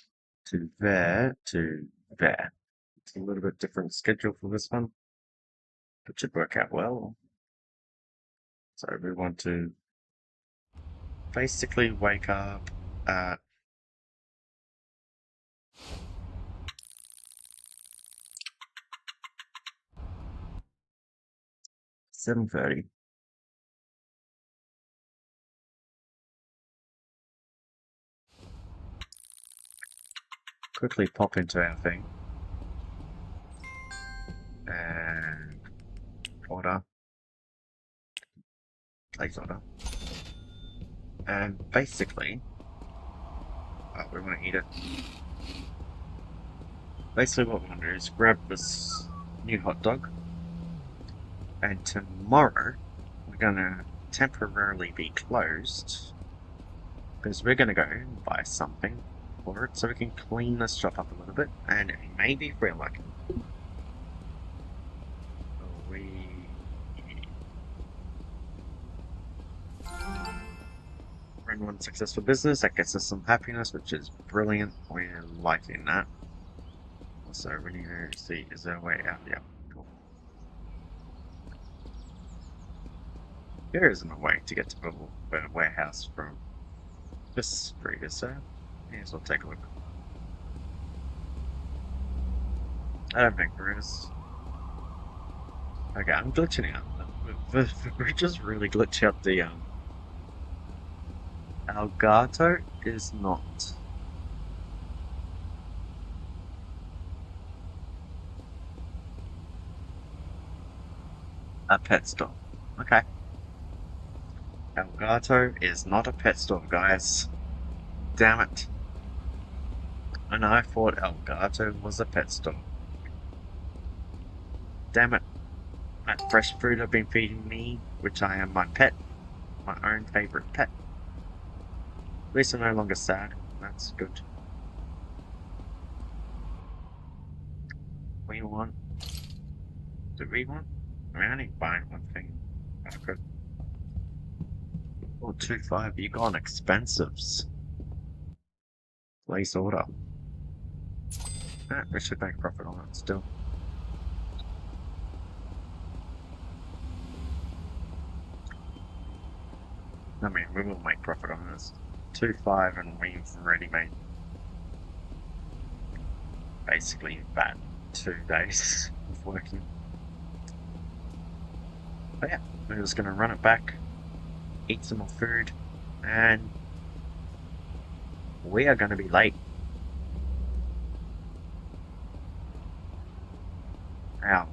to there to there. It's a little bit different schedule for this one. It should work out well. So we want to basically wake up at 7:30. Quickly pop into our thing and order, place order, and basically, we want to eat it. Basically, what we want to do is grab this new hot dog, and tomorrow we're gonna temporarily be closed because we're gonna go and buy something for it so we can clean this shop up a little bit, and maybe if we're lucky, we run one successful business that gets us some happiness, which is brilliant. We're liking that. So we need to see, is there a way out? Yeah, cool. There isn't a way to get to the warehouse from this street, is there? May as well take a look. I don't think there is. Okay, I'm glitching out. We're just really glitching out the Elgato is not. A pet store. Okay. Elgato is not a pet store, guys. Damn it. And I thought Elgato was a pet store. Damn it. That fresh food I've been feeding me, which I am my pet. My own favorite pet. At least I'm no longer sad. That's good. We want... Do we want? We're only buying one thing. That's good. Oh, 2.5. You got expensives. Place order. We should make profit on it still. I mean, we will make profit on this. 2.5 and we've already made basically that 2 days of working. But yeah, we're just gonna run it back, eat some more food, and we are gonna be late. Ow.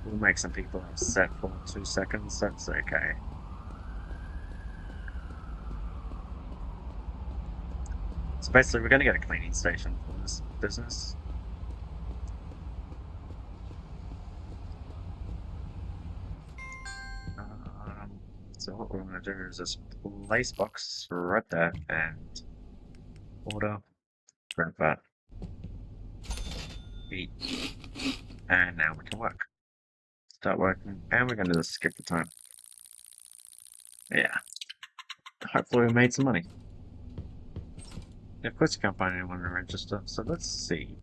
We'll make some people upset for 2 seconds, that's okay. So basically we're gonna get a cleaning station for this business. So what we're going to do is just place box right there and order, grab that, eat, and now we can work. Start working, and we're going to just skip the time. Yeah. Hopefully we made some money. Of course you can't find anyone to register, so let's see.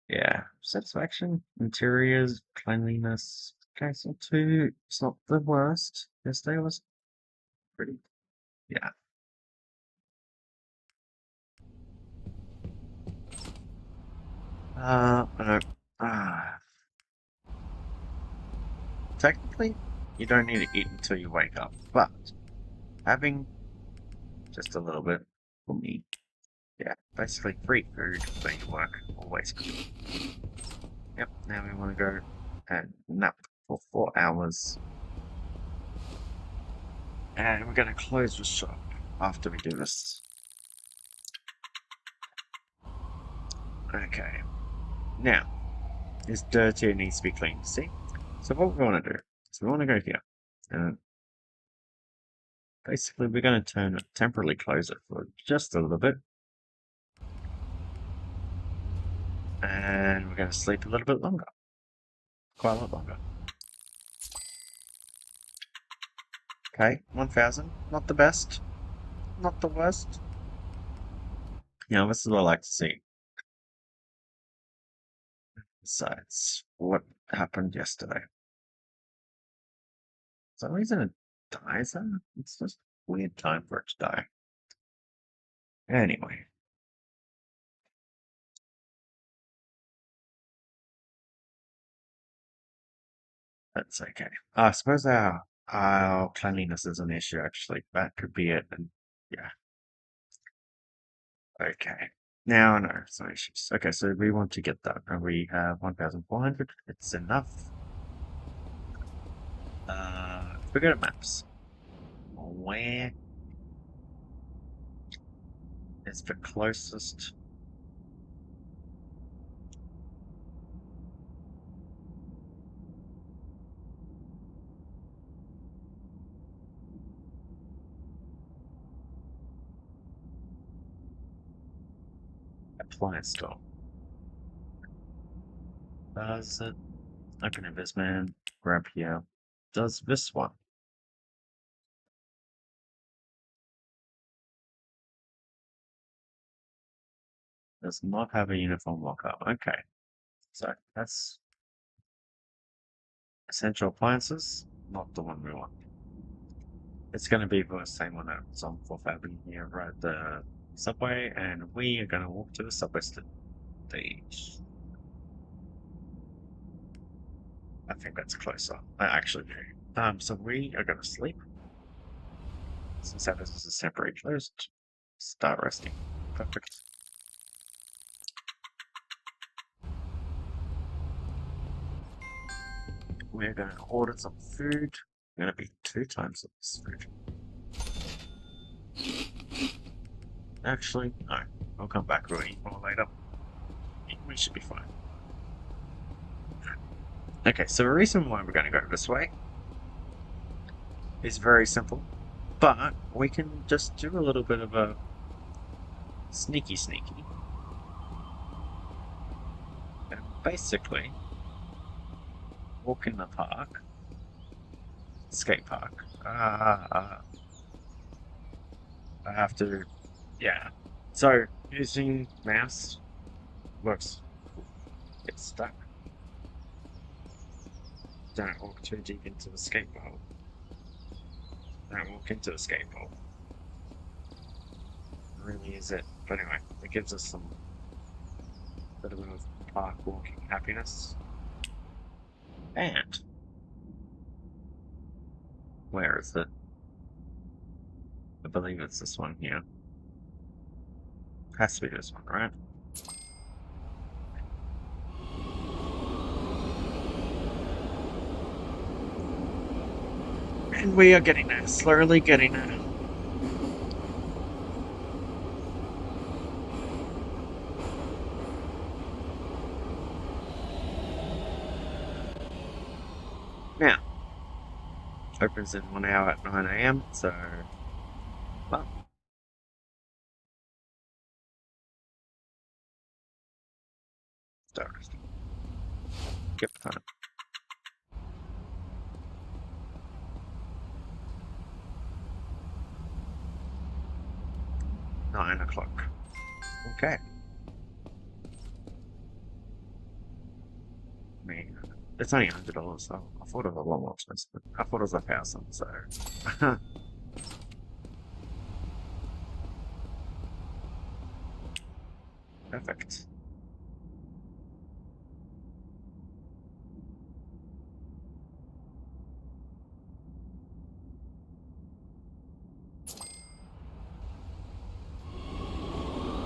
Yeah, satisfaction, interiors, cleanliness. Okay, so 2, it's not the worst. Yesterday was pretty, yeah. No. Technically, you don't need to eat until you wake up, but having just a little bit for me, yeah, basically free food when you work, always good. Yep, now we want to go and nap for 4 hours. And we're going to close the shop after we do this. Okay. Now, it's dirty, it needs to be cleaned, see? So what we want to do is we want to go here and Basically, we're going to temporarily close it for just a little bit. And we're going to sleep a little bit longer. Quite a lot longer. Okay, 1,000. Not the best. Not the worst. This is what I like to see. Besides, what happened yesterday? For some reason it dies, huh? It's just a weird time for it to die. Anyway. That's okay. I suppose our cleanliness is an issue, actually. That could be it, and yeah. Okay. Now I know, it's no issues. Okay, so we want to get that, and we have 1,400. It's enough. Forget at maps. Where is the closest? Appliance store. Does it open investment? Grab here. Does this one? Does not have a uniform lockup. Okay. So that's essential appliances, not the one we want. It's going to be the same one that's on 4th Avenue here, right at the subway, and we are going to walk to the subway stage. I think that's closer. I actually do. So we are going to sleep. Since that is a temporary closed, start resting. Perfect. We're going to order some food. Going to be 2 times this food. Actually, no. I'll come back. We'll eat more later. We should be fine. Okay, so the reason why we're going to go this way is very simple, but we can just do a little bit of a sneaky. And basically, walk in the park, skate park. I have to, yeah. So, using mouse works. Get stuck. Don't walk too deep into the skate bowl. Don't walk into the skate bowl. Really is it. But anyway, it gives us some little bit of park walking happiness. And where is it? I believe it's this one here. Has to be this one, right? And we are getting there, slowly getting there. Now, opens in 1 hour at 9 AM, so, well, start resting. Skip time. 9 o'clock. Okay. I mean, it's only $100, so I thought it was a lot more expensive. I thought it was 1,000, so. Perfect.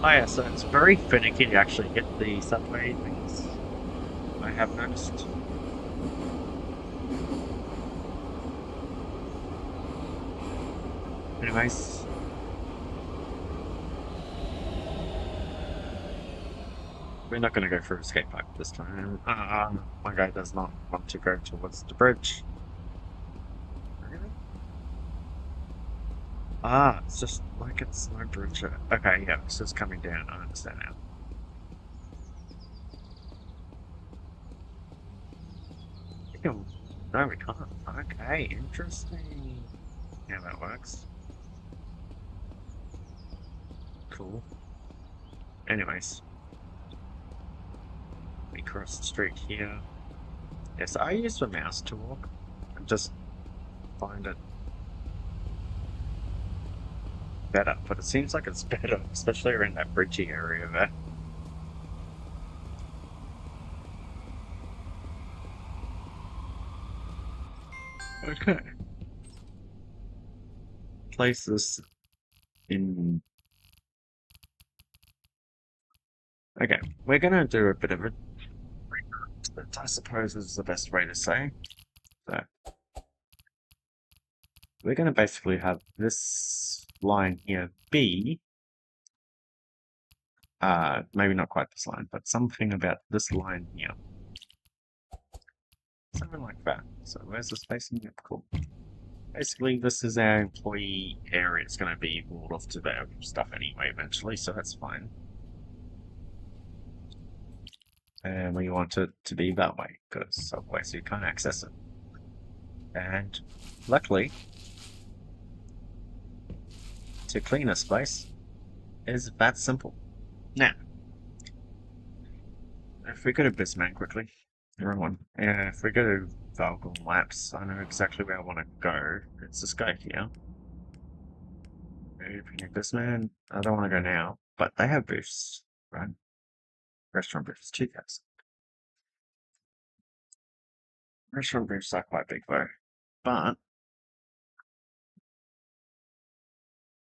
Oh yeah, so it's very finicky to actually get the subway things, I have noticed. Anyways, we're not going to go through a skate park this time. My guy does not want to go towards the bridge. Really? Ah, it's just like it's no bridge. Okay, yeah, it's just coming down. I understand now. Oh, no, we can't. Okay, interesting. How that works. Cool. Anyways, we cross the street here. Yes, I use the mouse to walk. I just find it better, but it seems like it's better, especially around that bridgey area there. Okay. Place this in. Okay, we're gonna do a bit of a but I suppose is the best way to say. So we're gonna basically have this line here be maybe not quite this line, but something about this line here. Something like that. So where's the spacing? Yep, cool. Basically, this is our employee area. It's going to be walled off to their stuff anyway, eventually, so that's fine. And we want it to be that way, because otherwise you can't access it. And luckily, to clean a space is that simple. Now, if we go to Bisman quickly, wrong one. If we go to Valgal Maps, I know exactly where I want to go. It's this guy here. Bisman, I don't want to go now, but they have booths, right? Restaurant booths, 2,000. Restaurant booths are quite big though. But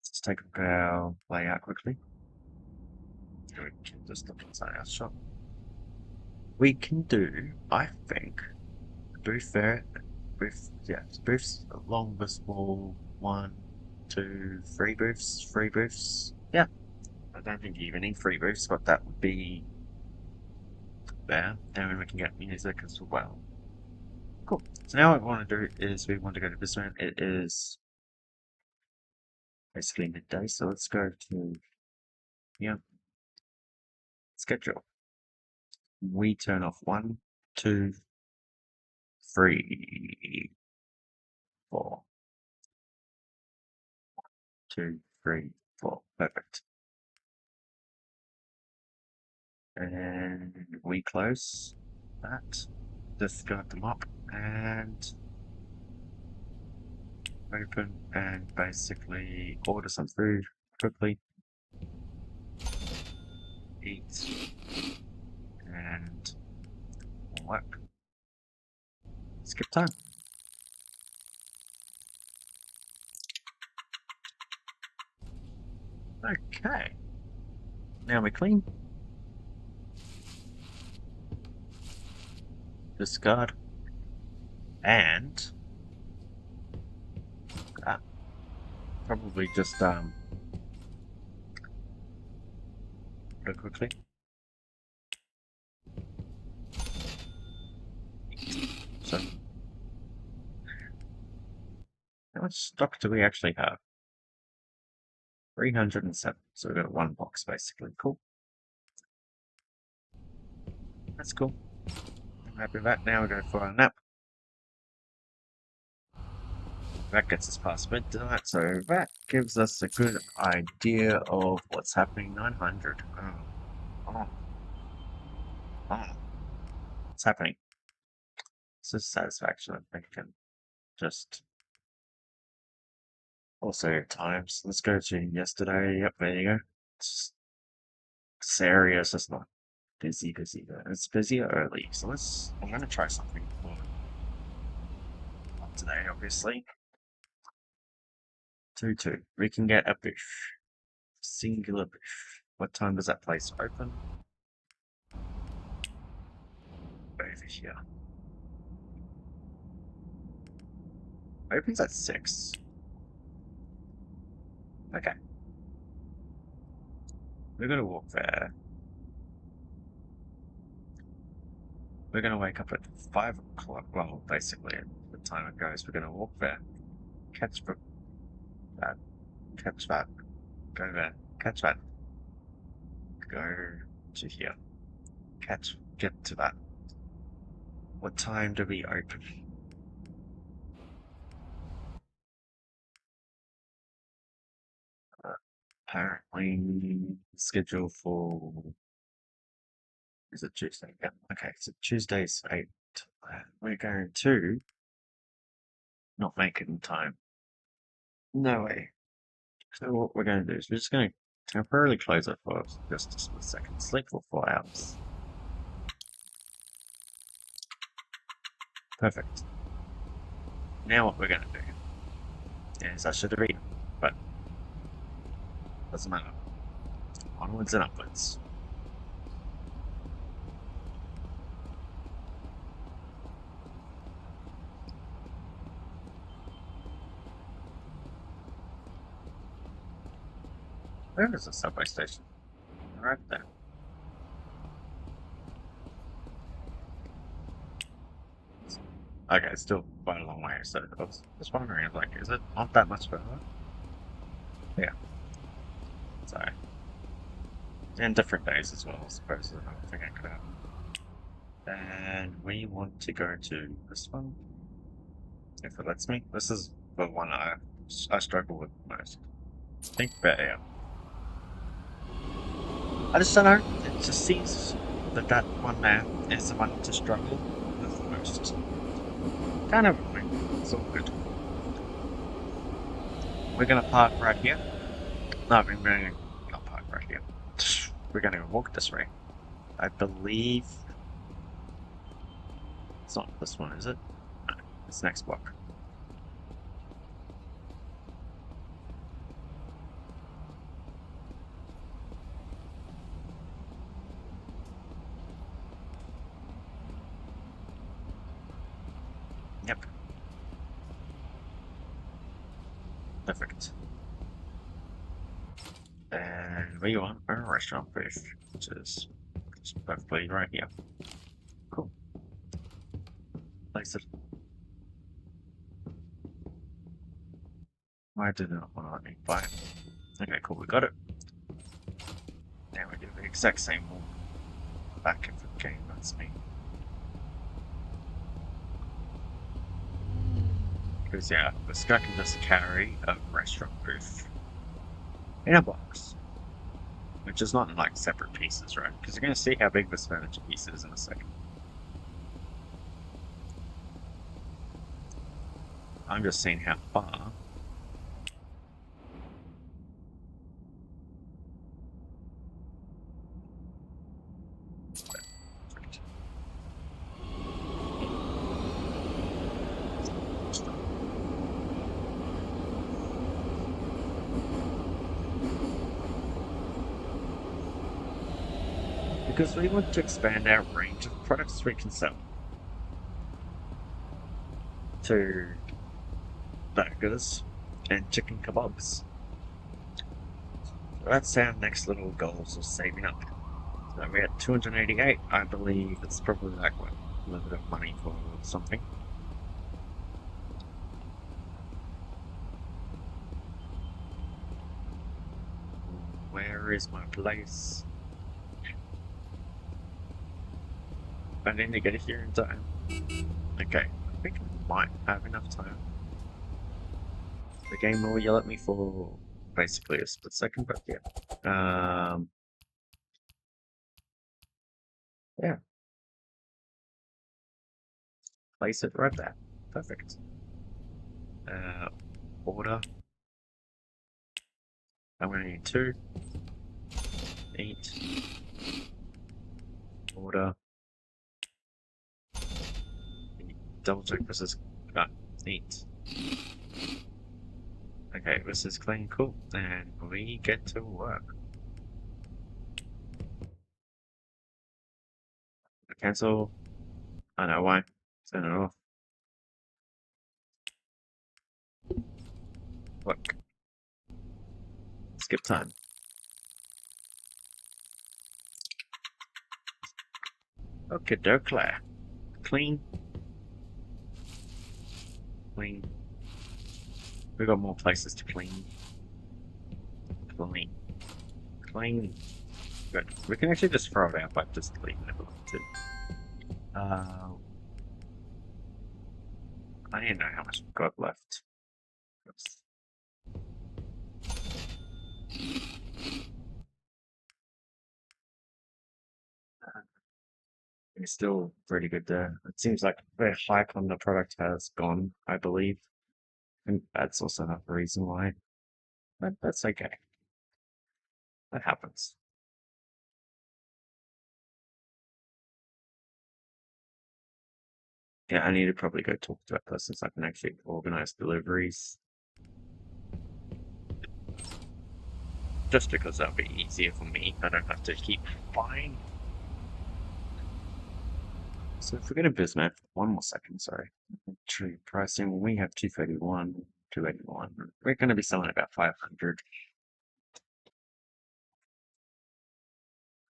let's take a look at our layout quickly. We can just look inside our shop. We can do, I think, a booth there. Booths along this wall. 1, 2, 3 booths. 3 booths. Yeah. I don't think you even need 3 booths, but that would be there. And we can get music as well. Cool. So now what we want to do is we want to go to this one. It is basically midday, so let's go to schedule. We turn off 1, 2, 3, 4. 2, 3, 4. Perfect. And we close that. Discard them up and open and basically order some food quickly. Eat and work. Skip time. Okay. Now we clean. Discard. And probably just put it quickly. So how much stock do we actually have? 307. So we've got 1 box basically. Cool. That's cool. I'm happy with that. Now we're going for a nap. That gets us past midnight, so that gives us a good idea of what's happening. 900. Oh. What's happening? This is satisfaction, I think, and just also times. Let's go to yesterday. Yep, there you go. This area is just not busy. It's busier early, so I'm going to try something for today, obviously. 2-2. We can get a booth. Singular booth. What time does that place open? Over here. Opens at 6. Okay. We're gonna walk there. We're gonna wake up at 5 o'clock. Well, basically, at the time it goes, we're gonna walk there. Catch that. Catch that. Go there. Catch that. Go to here. Get to that. What time do we open? Apparently scheduled for, is it Tuesday? Yeah. Okay, so Tuesday's 8. We're going to not make it in time. No way. So what we're going to do is we're just going to temporarily close it for just a split second. Sleep for 4 hours. Perfect. Now what we're going to do is I should have eaten, but doesn't matter. Onwards and upwards. Where is the subway station? Right there. Okay, it's still quite a long way, so I was just wondering, like, is it not that much further? Yeah. So, and different days as well, I suppose. I don't think I could have. And we want to go to this one, if it lets me. This is the one I struggle with most. Think about it. I just don't know. It just seems that that one there is the one to struggle with the most. Kind of annoying. It's all good. We're gonna park right here. No, we're gonna not park right here. We're gonna walk this way. I believe it's not this one, is it? No, it's next block. Yep. Perfect. And we want a restaurant booth, which is just perfectly right here. Cool. Place it. Why did it not want to let me buy it? Okay, cool, we got it. Now we do the exact same one back into the game, that's me. Because yeah, this guy can just carry a restaurant booth in a box. Which is not in like separate pieces, right? Because you're going to see how big this furniture piece is in a second. I'm just seeing how far. Because we want to expand our range of products we can sell to burgers and chicken kebabs. So that's our next little goals of saving up. So we're at 288. I believe it's probably like what, a little bit of money for something. Where is my place? I need to get here in time. Okay, I think I might have enough time. The game will yell at me for basically a split second, but yeah. Yeah. Place it right there. Perfect. Order. I'm gonna need 2. Eat. Order. Double check this is eat. Okay, this is clean, cool, and we get to work. Cancel. I know why. Turn it off. Look. Skip time. Okay, Claire. Clean. Clean. We got more places to clean. Clean. Clean. Good. We can actually just throw it out by just leaving it to. I don't know how much we've got left. Oops. It's still pretty good there. It seems like the hype on the product has gone, I believe. And that's also not the reason why. But that's okay. That happens. Yeah, I need to probably go talk to that person so I can actually organize deliveries. Just because that'll be easier for me. I don't have to keep buying. So if we go to Bismath, one more second, sorry. True pricing, we have 231, 281. We're going to be selling about 500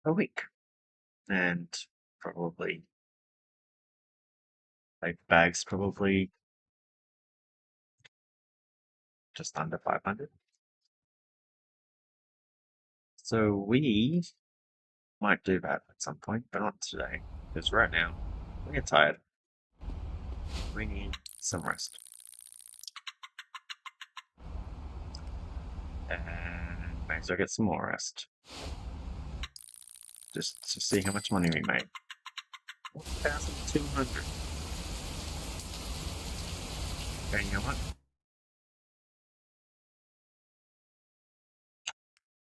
a week. And probably, like, bags probably just under 500. So we might do that at some point, but not today. Because right now, we get tired. We need some rest. And may as well get some more rest. Just to see how much money we made. 1,200. Okay, you know what?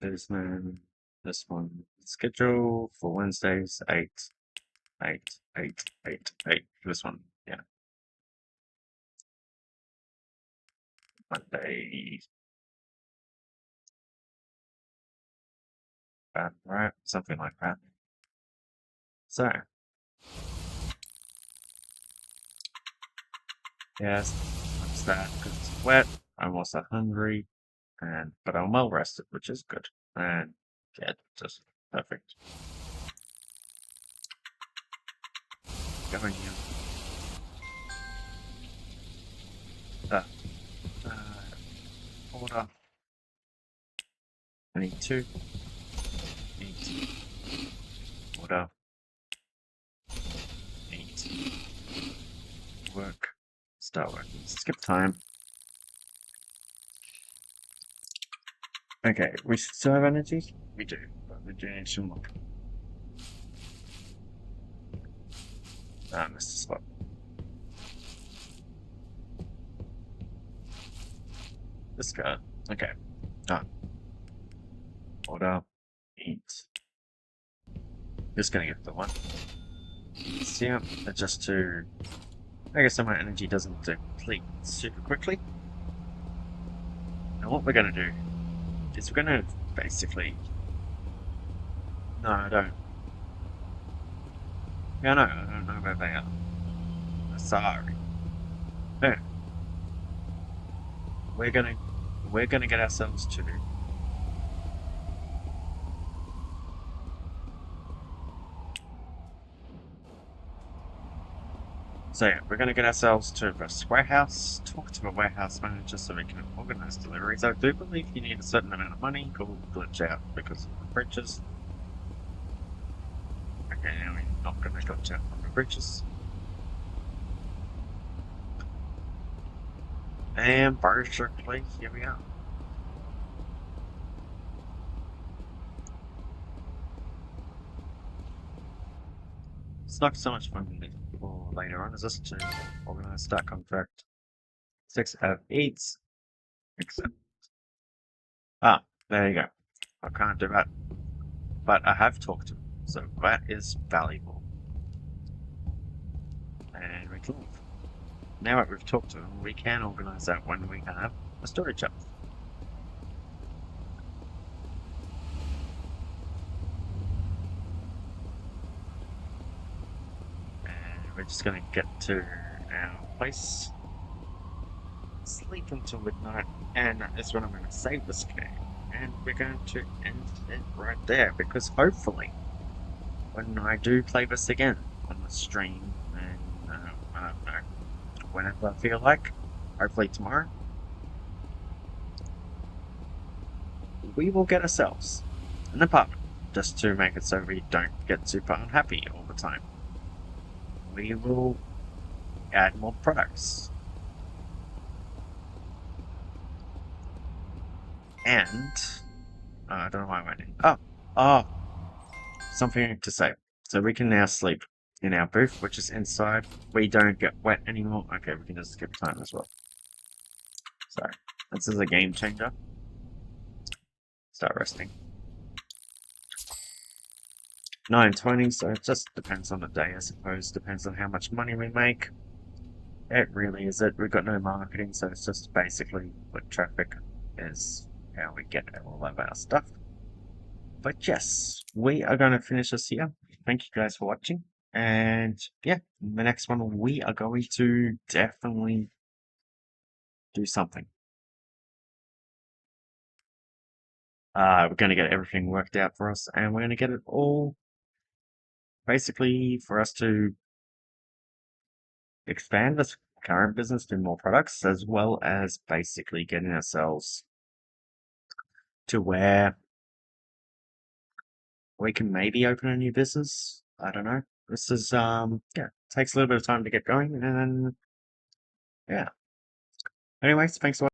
There's no this one. Schedule for Wednesdays, 8, 8, 8, 8, 8. This one, yeah. Monday. Right? Something like that. So, yes, that's that because it's wet. I'm also hungry, but I'm well rested, which is good. And yeah, just perfect. Going here. Order. I need 2. Need order. Need work. Start working. Skip time. Okay, we still have energy? We do, but we do need some more. Ah, missed a spot. This guy. Okay. Done. Order. Eat. Just gonna get the one. See, adjust to. I guess so my energy doesn't deplete super quickly. And what we're gonna do is we're gonna basically. No, I don't. Yeah, no, I don't know where they are. Sorry. No. We're gonna get ourselves to. So yeah, we're going to get ourselves to the warehouse, talk to a warehouse manager so we can organize deliveries. I do believe you need a certain amount of money, go glitch out because of the bridges. Okay, now we're not going to glitch out from the bridges. And basically, here we are. It's not so much fun for later on, is this to organize start contract 6 out of 8. Except, there you go. I can't do that. But I have talked to him, so that is valuable. And we can leave. Now that we've talked to him, we can organise that when we have a storage up. And we're just going to get to our place, sleep until midnight, and that's when I'm going to save this game. And we're going to end it right there, because hopefully, when I do play this again on the stream, and I don't know, whenever I feel like, hopefully tomorrow, we will get ourselves an apartment just to make it so we don't get super unhappy all the time. We will add more products. And I don't know why I went in. Oh, something to say. So we can now sleep in our booth, which is inside. We don't get wet anymore. Okay, we can just skip time as well. So this is a game changer. Start resting. 9:20, so it just depends on the day, I suppose. Depends on how much money we make. It really is it. We've got no marketing, so it's just basically foot traffic is how we get all of our stuff. But yes, we are going to finish this here. Thank you guys for watching. And yeah, the next one we are going to definitely do something. We're going to get everything worked out for us, and we're going to get it all basically for us to expand this current business to more products, as well as basically getting ourselves to where we can maybe open a new business. I don't know. This is yeah, takes a little bit of time to get going, and then yeah. Anyways, thanks for watching.